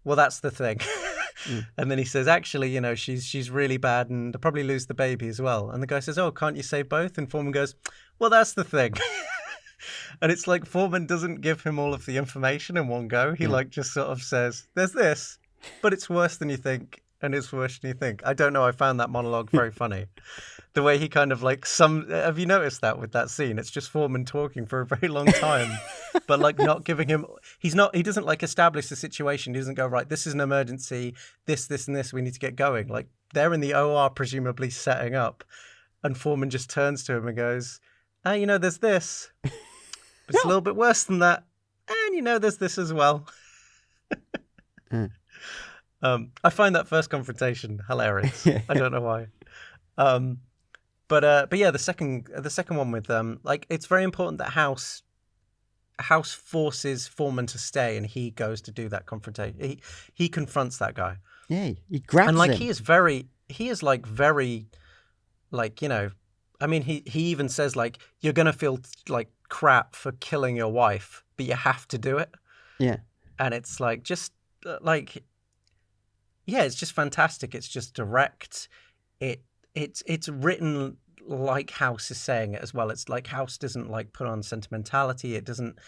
"Well, that's the thing." And then he says, "Actually, you know, she's really bad, and I'll probably lose the baby as well." And the guy says, "Oh, can't you save both?" And Foreman goes, "Well, that's the thing." And it's like Foreman doesn't give him all of the information in one go. He like just sort of says, "There's this, but it's worse than you think, and it's worse than you think." I don't know. I found that monologue very funny. The way he kind of like have you noticed that with that scene? It's just Foreman talking for a very long time, but like not giving him. He doesn't like establish the situation. He doesn't go, right, this is an emergency. This, and this. We need to get going. Like they're in the OR, presumably setting up, and Foreman just turns to him and goes, you know, there's this. But it's a little bit worse than that. And, you know, there's this as well. I find that first confrontation hilarious. I don't know why. But yeah, the second one with like it's very important that House forces Foreman to stay, and he goes to do that confrontation. He confronts that guy. Yeah, he grabs and like him. he is very like, you know, I mean, he even says like, you're gonna feel like crap for killing your wife, but you have to do it. Yeah. And it's like just like, yeah, it's just fantastic. It's just direct. It's written like House is saying it as well. It's like House doesn't like put on sentimentality. It doesn't.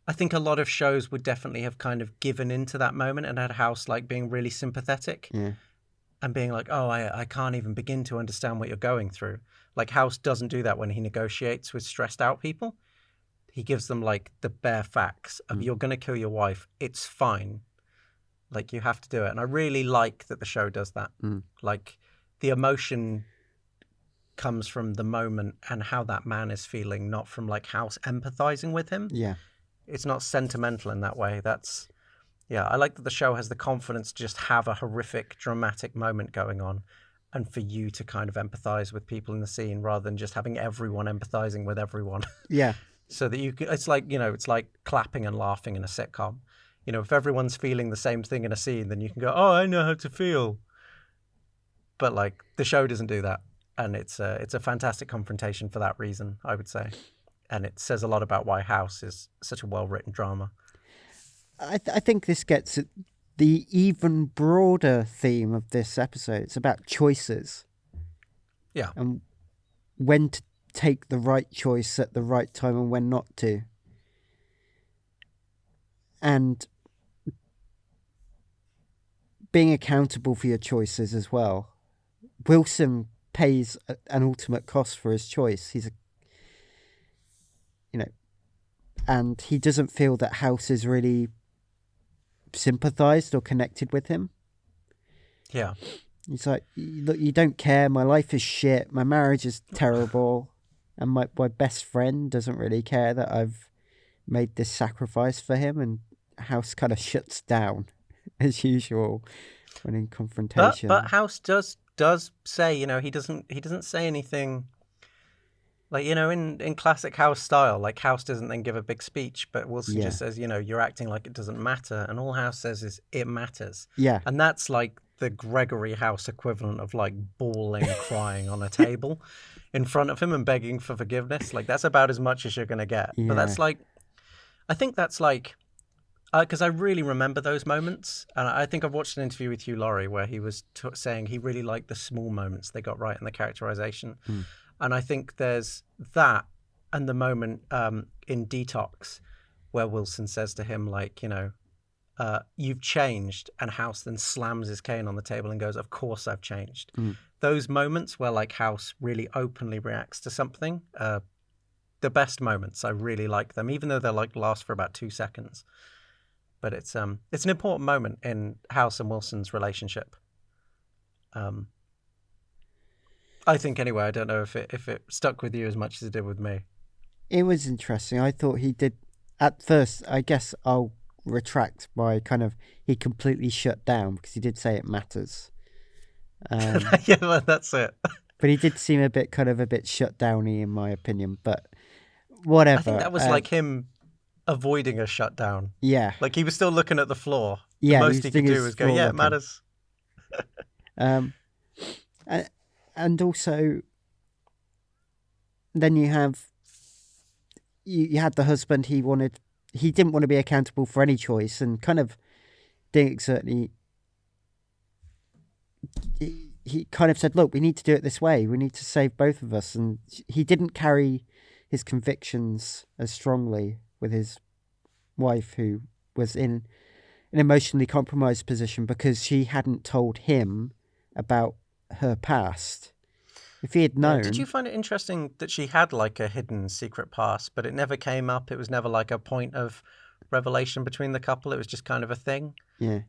I think a lot of shows would definitely have kind of given into that moment and had House like being really sympathetic and being like, oh, I can't even begin to understand what you're going through. Like House doesn't do that when he negotiates with stressed out people. He gives them like the bare facts of you're going to kill your wife. It's fine. Like you have to do it. And I really like that the show does that. Like the emotion comes from the moment and how that man is feeling, not from like House empathizing with him. Yeah. It's not sentimental in that way. I like that the show has the confidence to just have a horrific, dramatic moment going on and for you to kind of empathize with people in the scene rather than just having everyone empathizing with everyone. Yeah. So that it's like, you know, it's like clapping and laughing in a sitcom. You know, if everyone's feeling the same thing in a scene, then you can go, oh, I know how to feel. But like the show doesn't do that. And it's a fantastic confrontation for that reason, I would say. And it says a lot about why House is such a well-written drama. I think this gets at the even broader theme of this episode. It's about choices. Yeah. And when to take the right choice at the right time and when not to. And being accountable for your choices as well. Wilson pays an ultimate cost for his choice. And he doesn't feel that House is really sympathized or connected with him. Yeah. He's like, look, you don't care. My life is shit. My marriage is terrible. And my best friend doesn't really care that I've made this sacrifice for him. And House kind of shuts down as usual when in confrontation. But House does say, you know, he doesn't say anything. Like, in classic House style, like House doesn't then give a big speech, but Wilson Yeah. just says, you're acting like it doesn't matter. And all House says is, it matters. Yeah. And that's like the Gregory House equivalent of like bawling, crying on a table in front of him and begging for forgiveness. Like, that's about as much as you're going to get. But Yeah. I think that's like, because I really remember those moments. And I think I've watched an interview with Hugh Laurie where he was saying he really liked the small moments they got right in the characterization. And I think there's that and the moment in Detox where Wilson says to him, like, you've changed. And House then slams his cane on the table and goes, of course I've changed. Those moments where like House really openly reacts to something, the best moments. I really like them, even though they're like last for about 2 seconds. But it's an important moment in House and Wilson's relationship. I think anyway. I don't know if it stuck with you as much as it did with me. It was interesting. I thought he did at first. I guess I'll retract my he completely shut down because he did say it matters. Yeah, well, that's it. But he did seem a bit shut downy in my opinion. But whatever. I think that was like him avoiding a shutdown. Yeah. Like he was still looking at the floor. Yeah. The most he could do was go, yeah, it matters. And also, then you have you had the husband. He didn't want to be accountable for any choice, and didn't certainly. He kind of said, "Look, we need to do it this way. We need to save both of us." And he didn't carry his convictions as strongly with his wife, who was in an emotionally compromised position because she hadn't told him about her past. If he had known... Did you find it interesting that she had like a hidden secret past, but it never came up? It was never like a point of revelation between the couple. It was just kind of a thing. Yeah.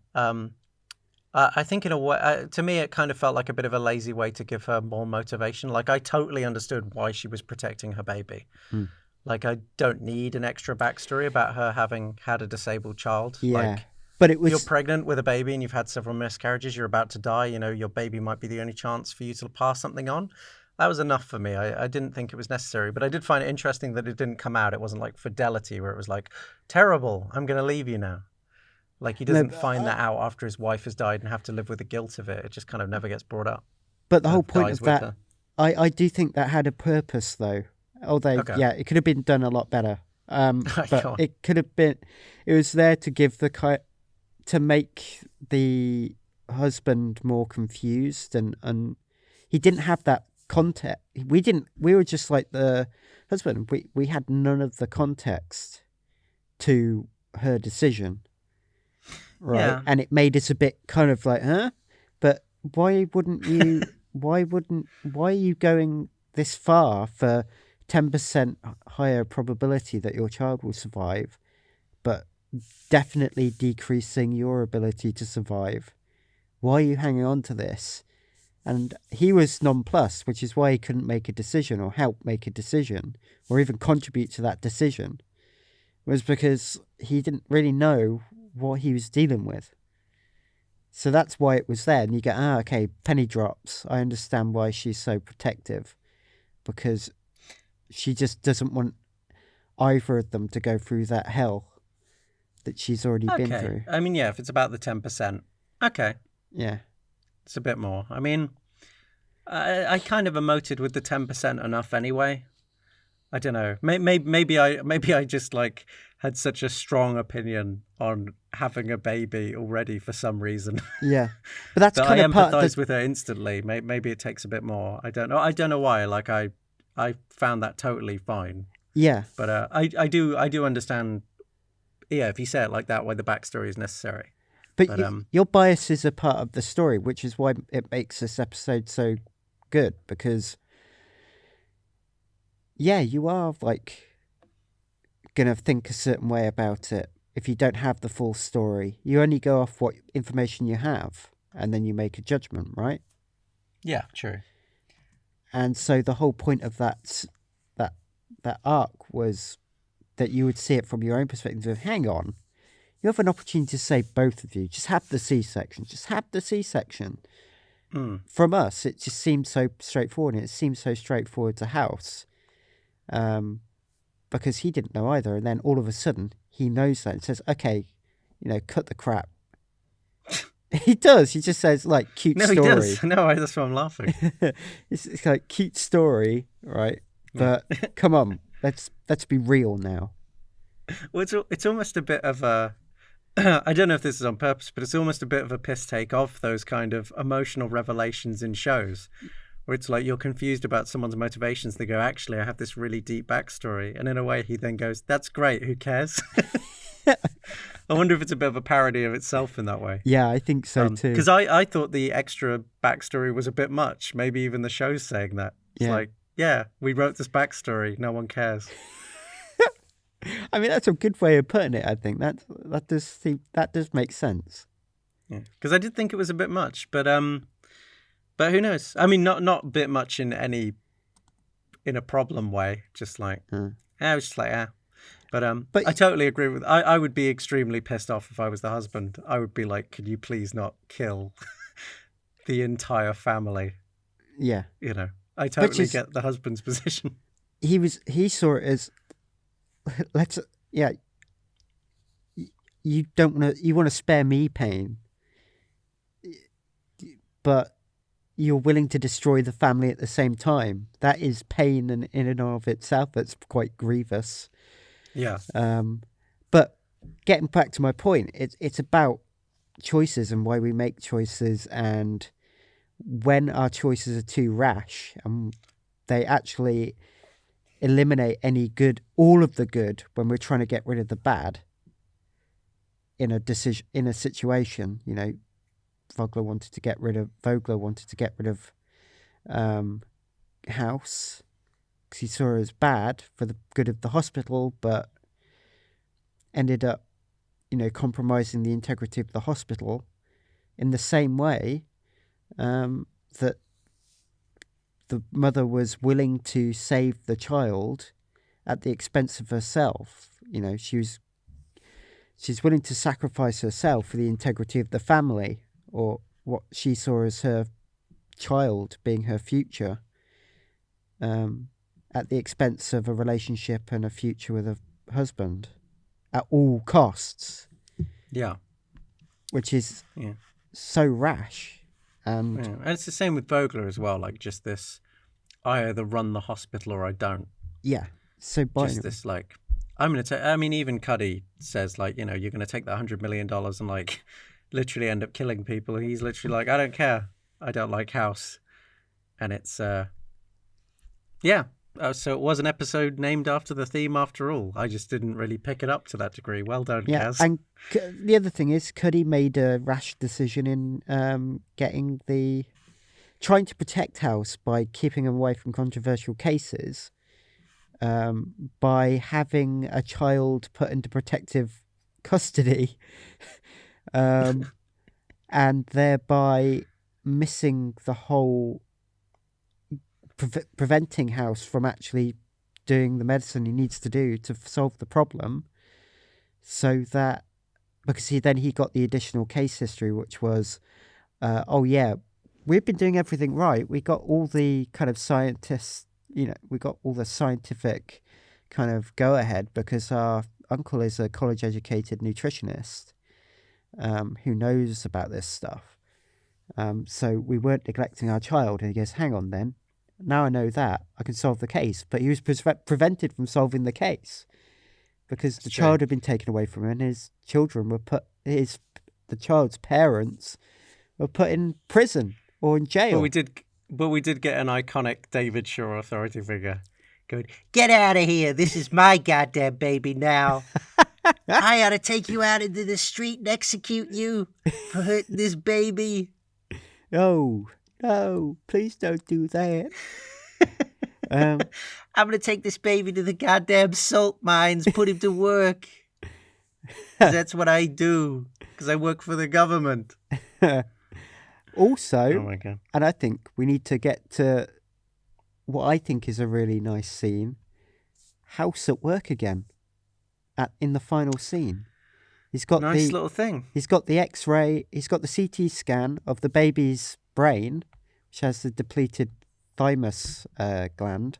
I think in a way, to me, it kind of felt like a bit of a lazy way to give her more motivation. Like I totally understood why she was protecting her baby. Like I don't need an extra backstory about her having had a disabled child. Yeah. Like, but it was... You're pregnant with a baby and you've had several miscarriages. You're about to die. Your baby might be the only chance for you to pass something on. That was enough for me. I didn't think it was necessary, but I did find it interesting that it didn't come out. It wasn't like Fidelity where it was like, terrible, I'm going to leave you now. Like he doesn't find that out after his wife has died and have to live with the guilt of it. It just kind of never gets brought up. But the whole point of that, I do think that had a purpose though. Although, yeah, it could have been done a lot better. But it could have been, it was there to give to make the husband more confused and he didn't have that context. We were just like the husband. We had none of the context to her decision. Right. Yeah. And it made us a bit kind of like, huh? But why are you going this far for 10% higher probability that your child will survive, but definitely decreasing your ability to survive? Why are you hanging on to this? And he was nonplussed, which is why he couldn't make a decision or help make a decision or even contribute to that decision, was because he didn't really know what he was dealing with. So that's why it was there. And you go, okay, penny drops. I understand why she's so protective, because she just doesn't want either of them to go through that hell that she's already been through. I mean, yeah, if it's about the 10%, okay. Yeah. It's a bit more. I mean, I kind of emoted with the 10% enough anyway. I don't know. Maybe I just like had such a strong opinion on having a baby already for some reason. Yeah, but that's kind of part. I empathise with her instantly. Maybe it takes a bit more. I don't know. I don't know why. Like I found that totally fine. Yeah, but I do understand. Yeah, if you say it like that, why the backstory is necessary. But your biases are part of the story, which is why it makes this episode so good, because yeah, you are like gonna think a certain way about it if you don't have the full story. You only go off what information you have, and then you make a judgment, right? Yeah, true. And so the whole point of that arc was that you would see it from your own perspective of, hang on, you have an opportunity to save both of you. Just have the C-section. Just have the C-section. From us, it just seemed so straightforward, and it seemed so straightforward to House. because he didn't know either. And then all of a sudden, he knows that and says, "Okay, cut the crap." He does. He just says, like, cute No, story. he does. No, that's why I'm laughing. It's like, cute story, right? Yeah. But come on, let's be real now. Well, it's almost a bit of a... I don't know if this is on purpose, but it's almost a bit of a piss take of those kind of emotional revelations in shows, where it's like you're confused about someone's motivations. They go, actually, I have this really deep backstory. And in a way, he then goes, that's great. Who cares? I wonder if it's a bit of a parody of itself in that way. Yeah, I think so too. Because I thought the extra backstory was a bit much. Maybe even the show's saying that. It's like, yeah, we wrote this backstory. No one cares. I mean, that's a good way of putting it. I think that does make sense. Yeah, because I did think it was a bit much, but who knows? I mean, not a bit much in a problem way. Just like, I was just like, But I totally agree with. I would be extremely pissed off if I was the husband. I would be like, could you please not kill the entire family? Yeah, I totally get the husband's position. He saw it as, you don't want to. You want to spare me pain, but you're willing to destroy the family at the same time. That is pain in and of itself. That's quite grievous. Yeah. But getting back to my point, it's about choices and why we make choices, and when our choices are too rash, they actually eliminate all of the good when we're trying to get rid of the bad in a situation. Vogler wanted to get rid of House because he saw it as bad for the good of the hospital, but ended up, compromising the integrity of the hospital in the same way that the mother was willing to save the child at the expense of herself. She's willing to sacrifice herself for the integrity of the family, or what she saw as her child being her future, at the expense of a relationship and a future with a husband at all costs. Yeah. Which is so rash. And it's the same with Vogler as well. Like, just this, I either run the hospital or I don't. Yeah. So binary. Just this, like, I'm going to take... I mean, even Cuddy says, like, you're going to take that $100 million and, like, literally end up killing people. And he's literally like, I don't care. I don't like House. And it's... Yeah. So it was an episode named after the theme after all. I just didn't really pick it up to that degree. Well done, Kaz. And the other thing is, Cuddy made a rash decision in trying to protect House by keeping him away from controversial cases, by having a child put into protective custody, and thereby missing the whole... preventing House from actually doing the medicine he needs to do to solve the problem, so that because he got the additional case history, which was, we've been doing everything right. We got all the kind of scientists, we got all the scientific kind of go ahead because our uncle is a college educated nutritionist who knows about this stuff. So we weren't neglecting our child. And he goes, hang on then. Now I know that, I can solve the case. But he was prevented from solving the case because the child had been taken away from him, and his children were the child's parents were put in prison or in jail. But we did get an iconic David Shaw authority figure going, get out of here. This is my goddamn baby now. I ought to take you out into the street and execute you for hurting this baby. No, please don't do that. I'm going to take this baby to the goddamn salt mines, put him to work. 'Cause that's what I do, because I work for the government. Also, oh my God. And I think we need to get to what I think is a really nice scene, House at work again, in the final scene. He's got nice little thing. He's got the X-ray, he's got the CT scan of the baby's brain, which has the depleted thymus gland.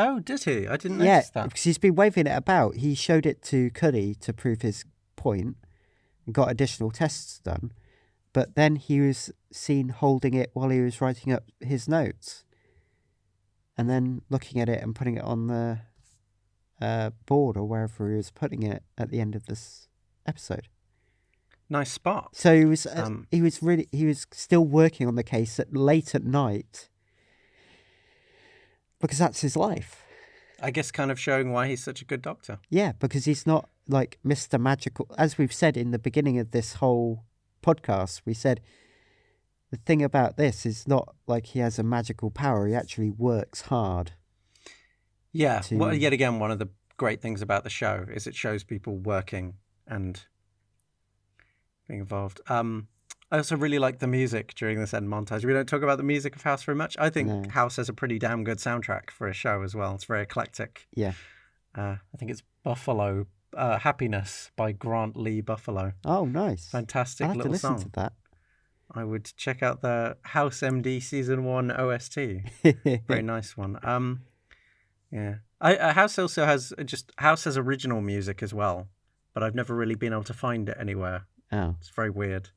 Oh, did he? I didn't Yeah, notice that. because he's been waving it about. He showed it to Cuddy to prove his point and got additional tests done. But then he was seen holding it while he was writing up his notes. And then looking at it and putting it on the board or wherever he was putting it at the end of this episode. Nice spot. So he was still working on the case late at night because that's his life. I guess kind of showing why he's such a good doctor. Yeah, because he's not like Mr. Magical. As we've said in the beginning of this whole podcast, we said the thing about this is not like he has a magical power. He actually works hard. Yeah. Well, yet again, one of the great things about the show is it shows people working and being involved. I also really like the music during this end montage. We don't talk about the music of House very much. I think House has a pretty damn good soundtrack for a show as well. It's very eclectic. Yeah. I think it's Buffalo, Happiness by Grant Lee Buffalo. Oh, nice. Fantastic I'll have little to listen song. to that. I would check out the House MD Season 1 OST. Very nice one. Yeah. House also has House has original music as well, but I've never really been able to find it anywhere. Oh. It's very weird.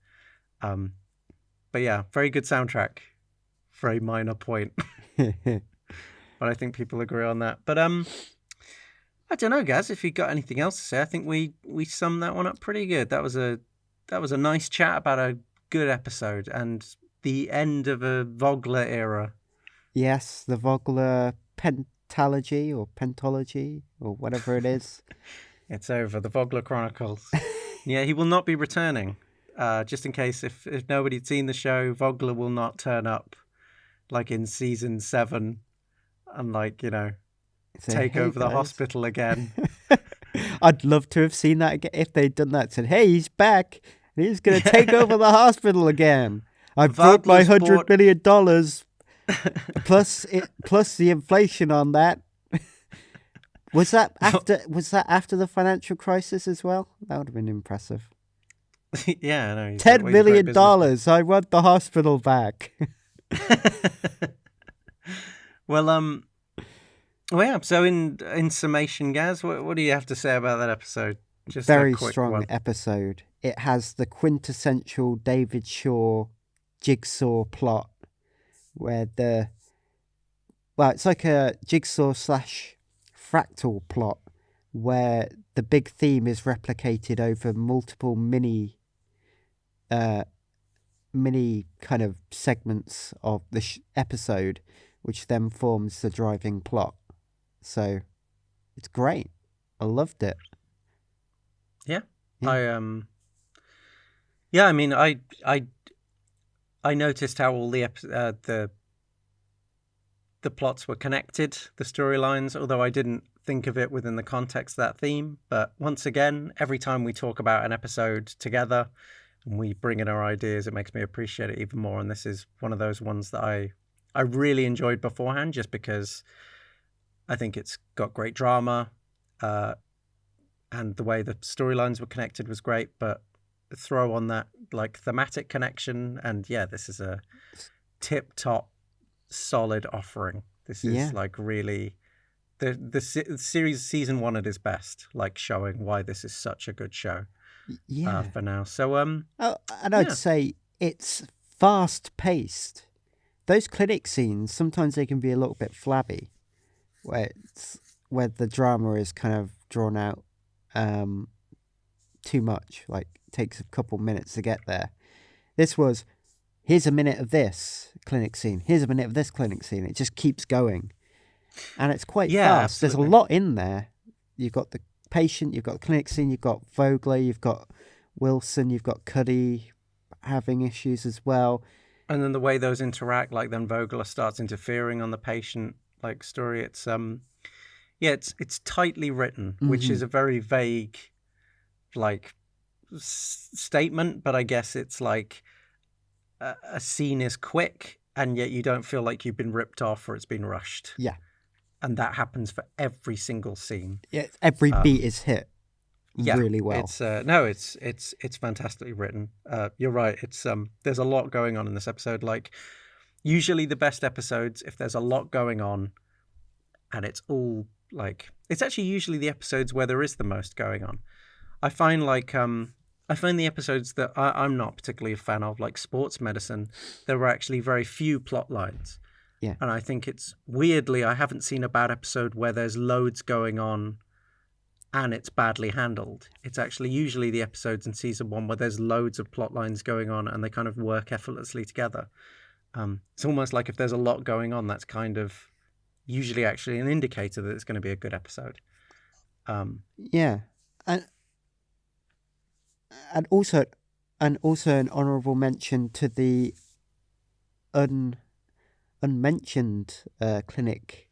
But yeah, very good soundtrack. Very minor point. But I think people agree on that. But I don't know, guys, if you've got anything else to say. I think we summed that one up pretty good. That was a nice chat about a good episode and the end of a Vogler era. Yes, the Vogler pentalogy or pentology or whatever it is. It's over. The Vogler Chronicles. Yeah, he will not be returning. Just in case, if nobody'd seen the show, Vogler will not turn up like in season 7 and take over the hospital again. I'd love to have seen that again if they'd done that. Said, hey, he's back. And he's going to take over the hospital again. I brought my $100 million plus the inflation on that. Was that after the financial crisis as well? That would have been impressive. Yeah, no. $10 million. I want the hospital back. Well, yeah. So in summation, Gaz, what do you have to say about that episode? Just very strong episode. It has the quintessential David Shaw jigsaw plot, where it's like a jigsaw /fractal plot, where the big theme is replicated over multiple mini kind of segments of the episode, which then forms the driving plot. So it's great. I loved it. Yeah. I mean, I noticed how all the plots were connected, the storylines, although I didn't think of it within the context of that theme. But once again, every time we talk about an episode together and we bring in our ideas, it makes me appreciate it even more. And this is one of those ones that I really enjoyed beforehand, just because I think it's got great drama, and the way the storylines were connected was great. But throw on that thematic connection, and yeah, this is a tip-top solid offering. This is really the series season 1 at its best, showing why this is such a good show. Yeah. For now. So and I'd say it's fast paced. Those clinic scenes, sometimes they can be a little bit flabby, where the drama is kind of drawn out too much, takes a couple minutes to get there. This was, here's a minute of this clinic scene, here's a minute of this clinic scene. It just keeps going. And it's quite fast. Absolutely. There's a lot in there. You've got the patient, you've got the clinic scene, you've got Vogler, you've got Wilson, you've got Cuddy having issues as well. And then the way those interact, then Vogler starts interfering on the patient story. It's it's tightly written, which is a very vague statement, but I guess it's a scene is quick and yet you don't feel like you've been ripped off or it's been rushed. Yeah. And that happens for every single scene. Yeah, every beat is hit really well. It's fantastically written. You're right. It's there's a lot going on in this episode. Usually the best episodes, if there's a lot going on and it's all like, it's actually usually the episodes where there is the most going on. I find the episodes that I'm not particularly a fan of, like sports medicine, there were actually very few plot lines. Yeah. And I think it's weirdly, I haven't seen a bad episode where there's loads going on and it's badly handled. It's actually usually the episodes in season 1 where there's loads of plot lines going on and they kind of work effortlessly together. It's almost like if there's a lot going on, that's kind of usually actually an indicator that it's going to be a good episode. Yeah. And also an honourable mention to the unmentioned clinic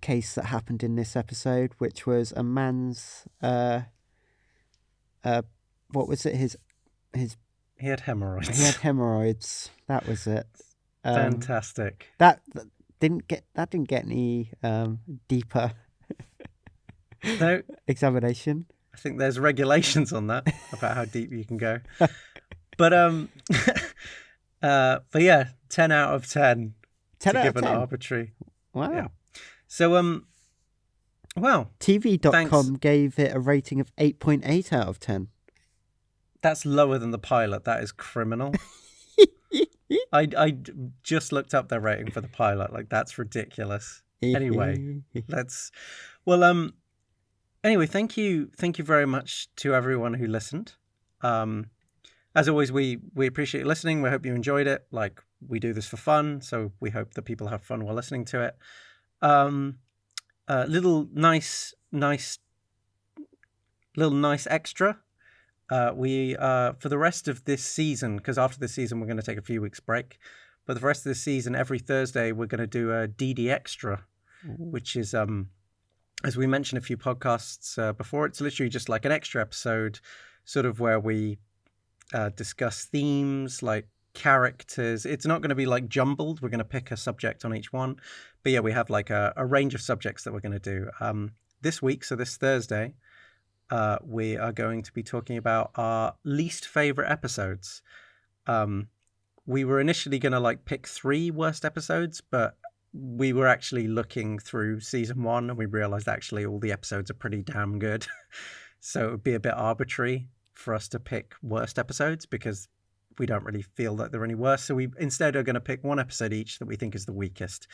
case that happened in this episode, which was a man's what was it? His he had hemorrhoids. He had hemorrhoids. That was it. Fantastic. That didn't get any deeper No examination. I think there's regulations on that about how deep you can go. But yeah, 10 out of 10. 10 out of 10. Given arbitrary. Wow. Yeah. So well, TV.com gave it a rating of 8.8 out of 10. That's lower than the pilot. That is criminal. I just looked up their rating for the pilot. Like, that's ridiculous. Anyway, anyway, thank you very much to everyone who listened. As always, we appreciate you listening. We hope you enjoyed it. Like, we do this for fun, so we hope that people have fun while listening to it. Little nice extra. We for the rest of this season, because after this season we're going to take a few weeks break, but the rest of this season, every Thursday we're going to do a DD Extra, which is as we mentioned a few podcasts before, it's literally just like an extra episode, sort of where we discuss themes like characters. It's not going to be like jumbled. We're going to pick a subject on each one, but yeah, we have like a range of subjects that we're going to do this week. So this Thursday, we are going to be talking about our least favorite episodes. We were initially going to like pick 3 worst episodes, but we were actually looking through season 1 and we realized actually all the episodes are pretty damn good. So it would be a bit arbitrary for us to pick worst episodes because we don't really feel that they're any worse. So we instead are going to pick 1 episode each that we think is the weakest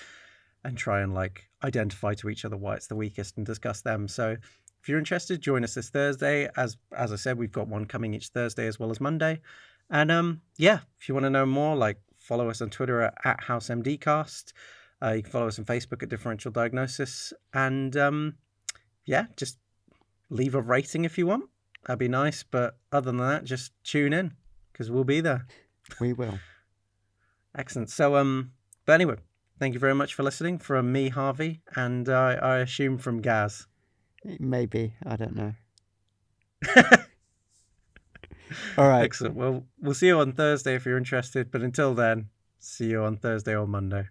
and try and like identify to each other why it's the weakest and discuss them. So if you're interested, join us this Thursday. As I said, we've got one coming each Thursday as well as Monday. And yeah, if you want to know more, like follow us on Twitter at HouseMDcast. You can follow us on Facebook at Differential Diagnosis. And yeah, just leave a rating if you want. That'd be nice. But other than that, just tune in because we'll be there. We will. Excellent. So, but anyway, thank you very much for listening from me, Harvey, and I assume from Gaz. Maybe. I don't know. All right. Excellent. Well, we'll see you on Thursday if you're interested. But until then, see you on Thursday or Monday.